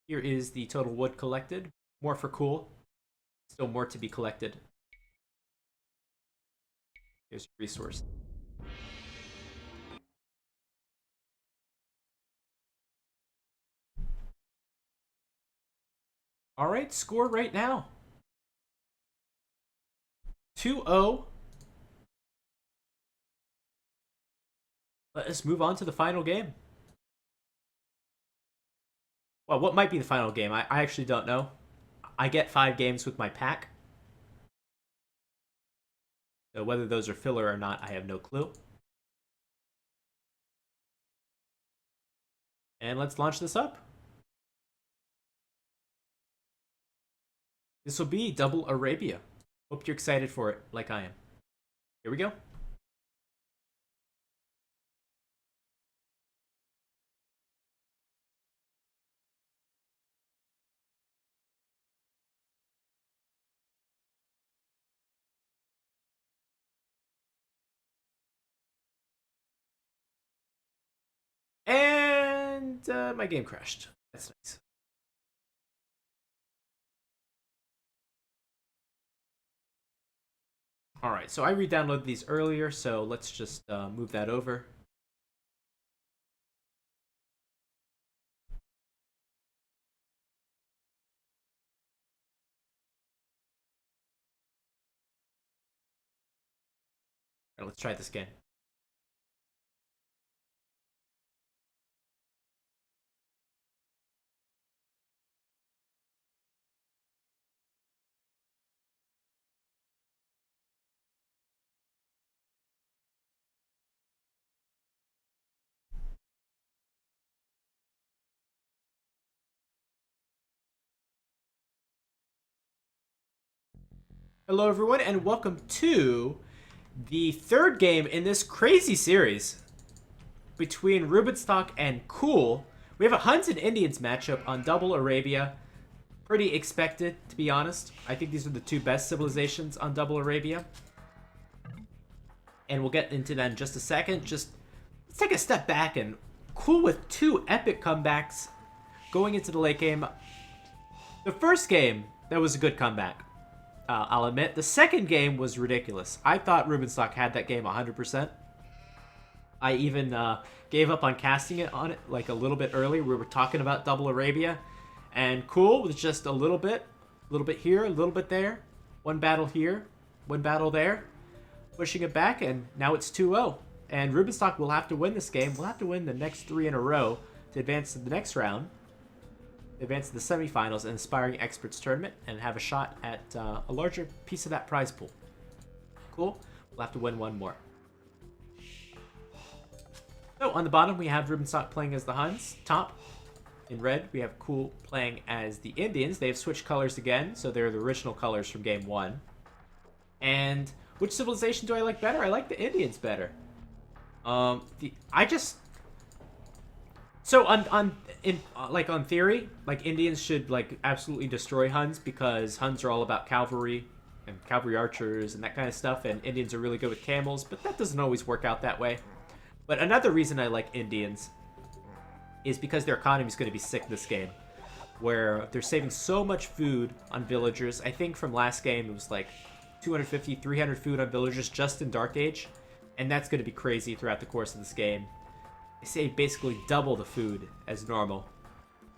Here is the total wood collected. More for VNSCooL. Still more to be collected. Here's your resource. Alright, score right now. 2-0. Let us move on to the final game. Well, what might be the final game? I actually don't know. I get 5 games with my pack. So whether those are filler or not, I have no clue. And let's launch this up. This will be Double Arabia. Hope you're excited for it, like I am. Here we go. And my game crashed. That's nice. Alright, so I re-downloaded these earlier, so let's just move that over. Alright, let's try this again. Hello everyone, and welcome to the third game in this crazy series between Rubenstock and VNSCooL. We have a Huns and Indians matchup on Double Arabia. Pretty expected, to be honest. I think these are the two best civilizations on Double Arabia. And we'll get into that in just a second. Just let's take a step back, and VNSCooL with 2 epic comebacks going into the late game. The first game, that was a good comeback. I'll admit. The second game was ridiculous. I thought Rubenstock had that game 100%. I even gave up on casting it on it like a little bit early. We were talking about Double Arabia. And VNSCooL was just a little bit here, a little bit there. One battle here, one battle there. Pushing it back, and now it's 2-0. And Rubenstock will have to win this game. We'll have to win the next 3 in a row to advance to the next round. Advance to the semifinals and Aspiring Experts Tournament and have a shot at a larger piece of that prize pool. Cool. We'll have to win one more. So on the bottom we have Rubenstock playing as the Huns. Top in red we have VNSCooL playing as the Indians. They've switched colors again, so they're the original colors from game 1. And which civilization do I like better? I like the Indians better. So on theory, like Indians should like absolutely destroy Huns because Huns are all about cavalry and cavalry archers and that kind of stuff, and Indians are really good with camels, but that doesn't always work out that way. But another reason I like Indians is because their economy is going to be sick this game, where they're saving so much food on villagers. I think from last game it was like 250, 300 food on villagers just in Dark Age, and that's going to be crazy throughout the course of this game. They save basically double the food as normal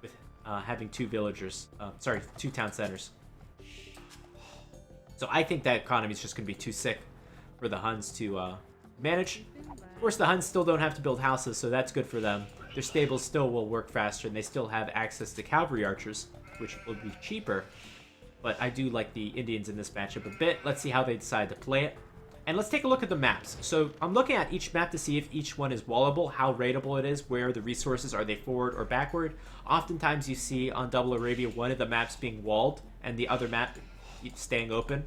with having 2 villagers. 2 town centers. So I think that economy is just going to be too sick for the Huns to manage. Of course, the Huns still don't have to build houses, so that's good for them. Their stables still will work faster, and they still have access to cavalry archers, which will be cheaper. But I do like the Indians in this matchup a bit. Let's see how they decide to play it. And let's take a look at the maps. So I'm looking at each map to see if each one is wallable, how raidable it is, where the resources, are they forward or backward. Oftentimes you see on Double Arabia one of the maps being walled and the other map staying open.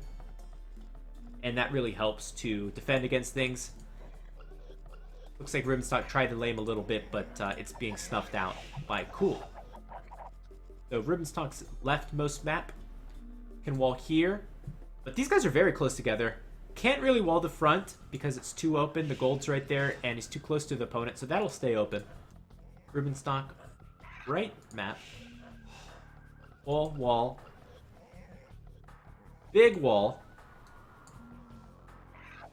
And that really helps to defend against things. Looks like Rubenstock tried to lay him a little bit, but it's being snuffed out by VNSCooL. So Rubenstock's leftmost map can wall here. But these guys are very close together. Can't really wall the front because it's too open. The gold's right there, and he's too close to the opponent, so that'll stay open. Rubenstock, right map. Wall, wall. Big wall.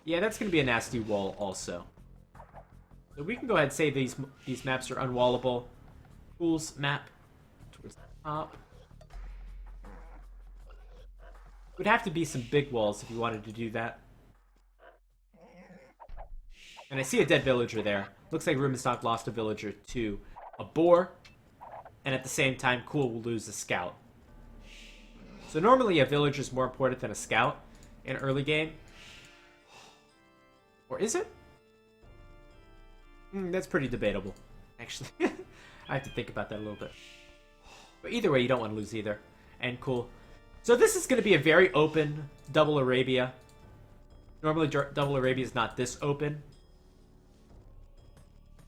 Yeah, that's going to be a nasty wall also. So we can go ahead and say these maps are unwallable. VNSCooL's map towards the top. Would have to be some big walls if you wanted to do that. And I see a dead villager there. Looks like Rubenstock lost a villager to a boar. And at the same time, VNSCooL will lose a scout. So normally a villager is more important than a scout in early game. Or is it? That's pretty debatable, actually. I have to think about that a little bit. But either way, you don't want to lose either. And VNSCooL. So this is going to be a very open double Arabia. Normally double Arabia is not this open.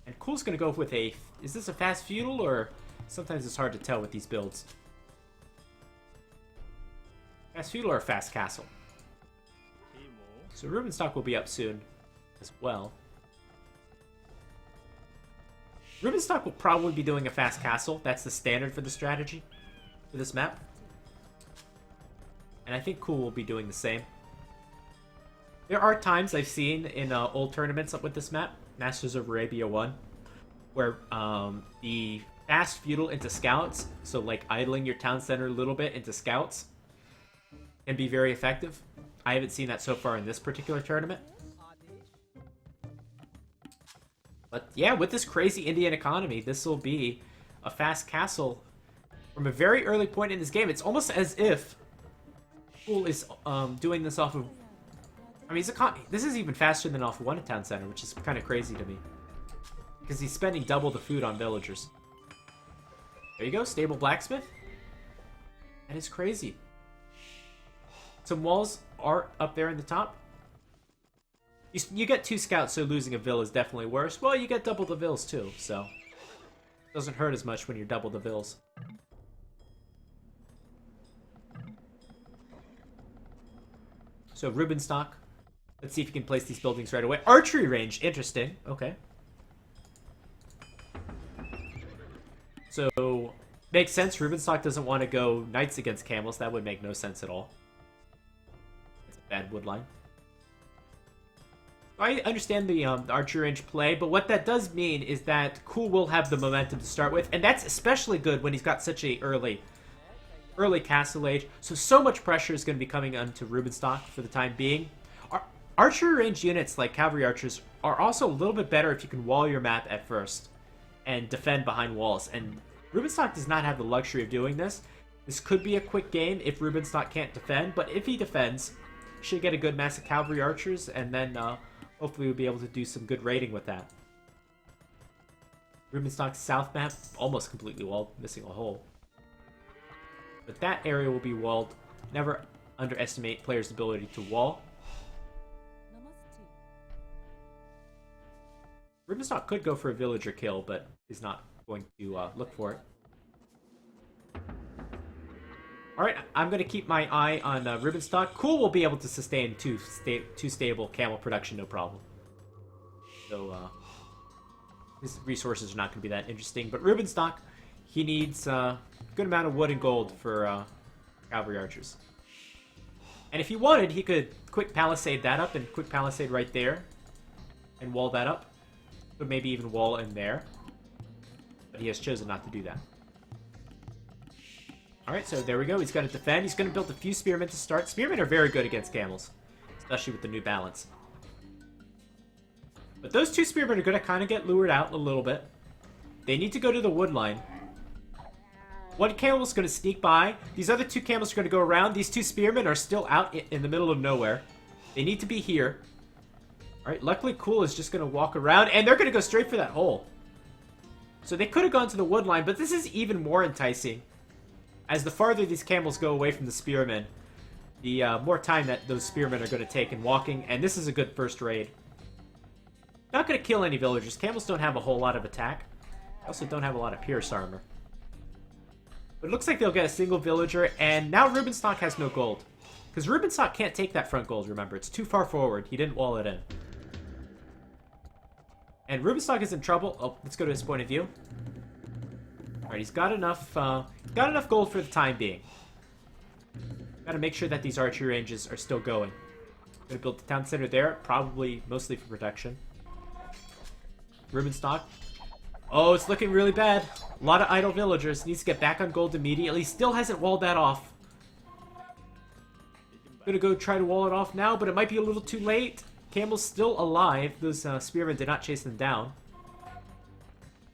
And VNSCooL's going to go with a... Is this a fast feudal, or... Sometimes it's hard to tell with these builds. Fast feudal or fast castle? So Rubenstock will be up soon as well. Rubenstock will probably be doing a fast castle. That's the standard for the strategy for this map. And I think VNSCooL will be doing the same. There are times I've seen in old tournaments with this map, Masters of Arabia 1, where the fast feudal into scouts, so like idling your town center a little bit into scouts, can be very effective. I haven't seen that so far in this particular tournament. But yeah, with this crazy Indian economy, this will be a fast castle from a very early point in this game. It's almost as if VNSCooL is doing this off of... I mean, this is even faster than off of one town center, which is kind of crazy to me. Because he's spending double the food on villagers. There you go, stable blacksmith. That is crazy. Some walls are up there in the top. You get 2 scouts, so losing a vill is definitely worse. Well, you get double the vills too, so... It doesn't hurt as much when you're double the vills. So Rubenstock. Let's see if you can place these buildings right away. Archery range, interesting. Okay. So, makes sense. Rubenstock doesn't want to go knights against camels. That would make no sense at all. It's a bad wood line. I understand the archery range play, but what that does mean is that VNSCooL will have the momentum to start with, and that's especially good when he's got such a early castle age. So much pressure is going to be coming onto Rubenstock for the time being. Archery range units like cavalry archers are also a little bit better if you can wall your map at first and defend behind walls. And Rubenstock does not have the luxury of doing this. This could be a quick game if Rubenstock can't defend, but if he defends, he should get a good mass of cavalry archers, and then hopefully we'll be able to do some good raiding with that. Rubenstock's south map, almost completely walled, missing a hole. But that area will be walled. Never underestimate players' ability to wall. Rubenstock could go for a villager kill, but is not going to look for it. Alright, I'm going to keep my eye on Rubenstock. VNSCooL will be able to sustain two stable camel production, no problem. So, his resources are not going to be that interesting. But Rubenstock, he needs a good amount of wood and gold for cavalry archers. And if he wanted, he could quick palisade that up and quick palisade right there. And wall that up. But maybe even wall in there. But he has chosen not to do that. Alright, so there we go. He's going to defend. He's going to build a few spearmen to start. Spearmen are very good against camels. Especially with the new balance. But those 2 spearmen are going to kind of get lured out a little bit. They need to go to the wood line. One camel is going to sneak by. These other 2 camels are going to go around. These 2 spearmen are still out in the middle of nowhere. They need to be here. Alright, luckily VNSCooL is just going to walk around. And they're going to go straight for that hole. So they could have gone to the wood line, but this is even more enticing. As the farther these camels go away from the spearmen, the more time that those spearmen are going to take in walking. And this is a good first raid. Not going to kill any villagers. Camels don't have a whole lot of attack. They also don't have a lot of pierce armor. But it looks like they'll get a single villager, and now Rubenstock has no gold. Because Rubenstock can't take that front gold, remember. It's too far forward. He didn't wall it in. And Rubenstock is in trouble. Oh, let's go to his point of view. Alright, he's got enough gold for the time being. Gotta make sure that these archery ranges are still going. Gonna build the town center there, probably mostly for protection. Rubenstock. Oh, it's looking really bad. A lot of idle villagers. Needs to get back on gold immediately. Still hasn't walled that off. Gonna go try to wall it off now, but it might be a little too late. Camel's still alive. Those spearmen did not chase them down.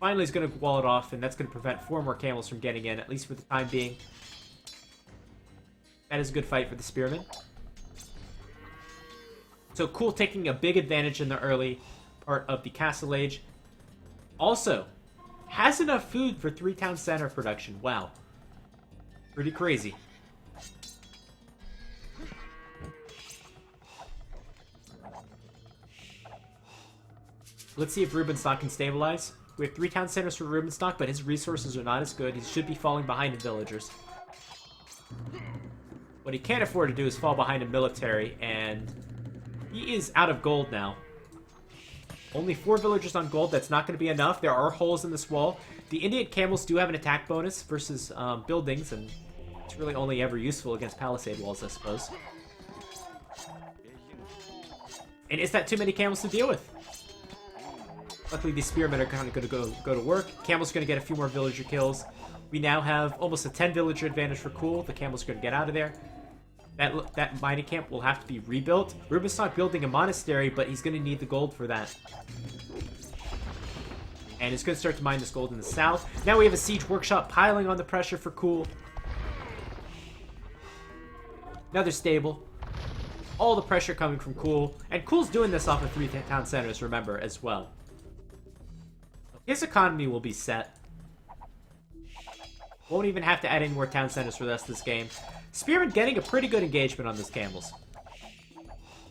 Finally, he's gonna wall it off, and that's gonna prevent 4 more camels from getting in, at least for the time being. That is a good fight for the spearmen. So Cool taking a big advantage in the early part of the Castle Age. Also, has enough food for 3 town center production. Wow. Pretty crazy. Let's see if Rubenstock can stabilize. We have 3 town centers for Rubenstock, but his resources are not as good. He should be falling behind in villagers. What he can't afford to do is fall behind in military, and he is out of gold now. Only 4 villagers on gold. That's not going to be enough. There are holes in this wall. The Indian camels do have an attack bonus versus buildings, and it's really only ever useful against palisade walls, I suppose. And is that too many camels to deal with? Luckily, these spearmen are kind of going to go to work. Camel's going to get a few more villager kills. We now have almost a 10 villager advantage for Cool. The camels are going to get out of there. That mining camp will have to be rebuilt. Rubenstock building a monastery, but he's going to need the gold for that. And he's going to start to mine this gold in the south. Now we have a siege workshop piling on the pressure for Cool. Now they're stable. All the pressure coming from Cool. And Cool's doing this off of 3 town centers, remember, as well. His economy will be set. Won't even have to add any more town centers for the rest of this game. Spearmen getting a pretty good engagement on those camels.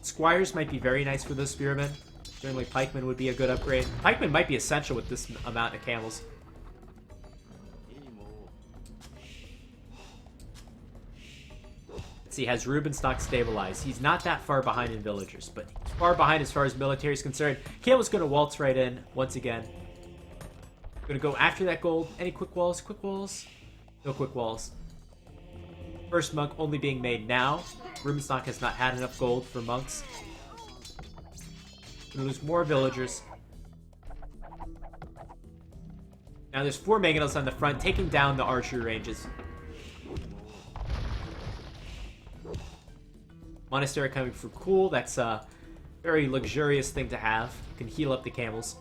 Squires might be very nice for those spearmen. Certainly pikemen would be a good upgrade. Pikemen might be essential with this amount of camels. Let's see, has Rubenstock stabilized? He's not that far behind in villagers, but he's far behind as far as military is concerned. Camel's going to waltz right in once again. Gonna go after that gold. Any quick walls? Quick walls? No quick walls. First monk only being made now. Rubenstock has not had enough gold for monks. Gonna lose more villagers. Now there's 4 mangonels on the front, taking down the archery ranges. Monastery coming for Cool. That's a very luxurious thing to have. You can heal up the camels.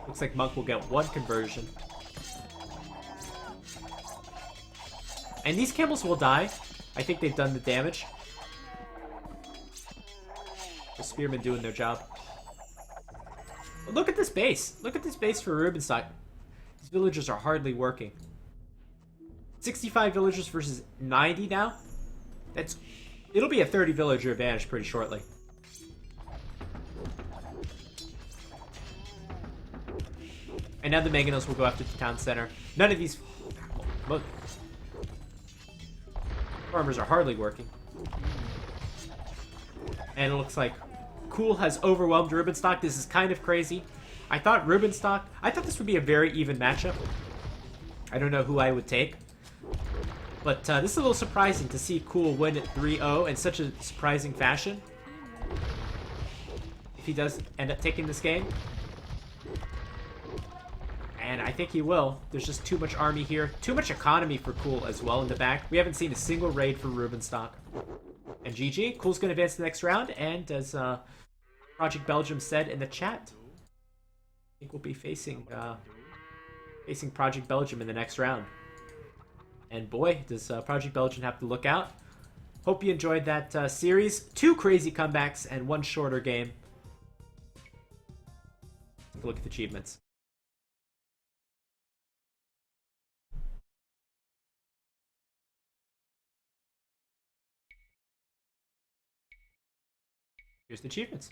Looks like Monk will get 1 conversion. And these camels will die. I think they've done the damage. The spearmen doing their job. But look at this base. Look at this base for Rubenstock. These villagers are hardly working. 65 villagers versus 90 now. It'll be a 30 villager advantage pretty shortly. And now the mangonels will go after the town center. None of these farmers are hardly working. And it looks like Cool has overwhelmed Rubenstock. This is kind of crazy. I thought this would be a very even matchup. I don't know who I would take. But this is a little surprising to see Cool win at 3-0 in such a surprising fashion. If he does end up taking this game. And I think he will. There's just too much army here. Too much economy for Cool as well in the back. We haven't seen a single raid for Rubenstock. And GG. Cool's going to advance to the next round. And as Project Belgium said in the chat, I think we'll be facing Project Belgium in the next round. And boy, does Project Belgium have to look out. Hope you enjoyed that series. 2 crazy comebacks and 1 shorter game. Take a look at the achievements. Here's the achievements.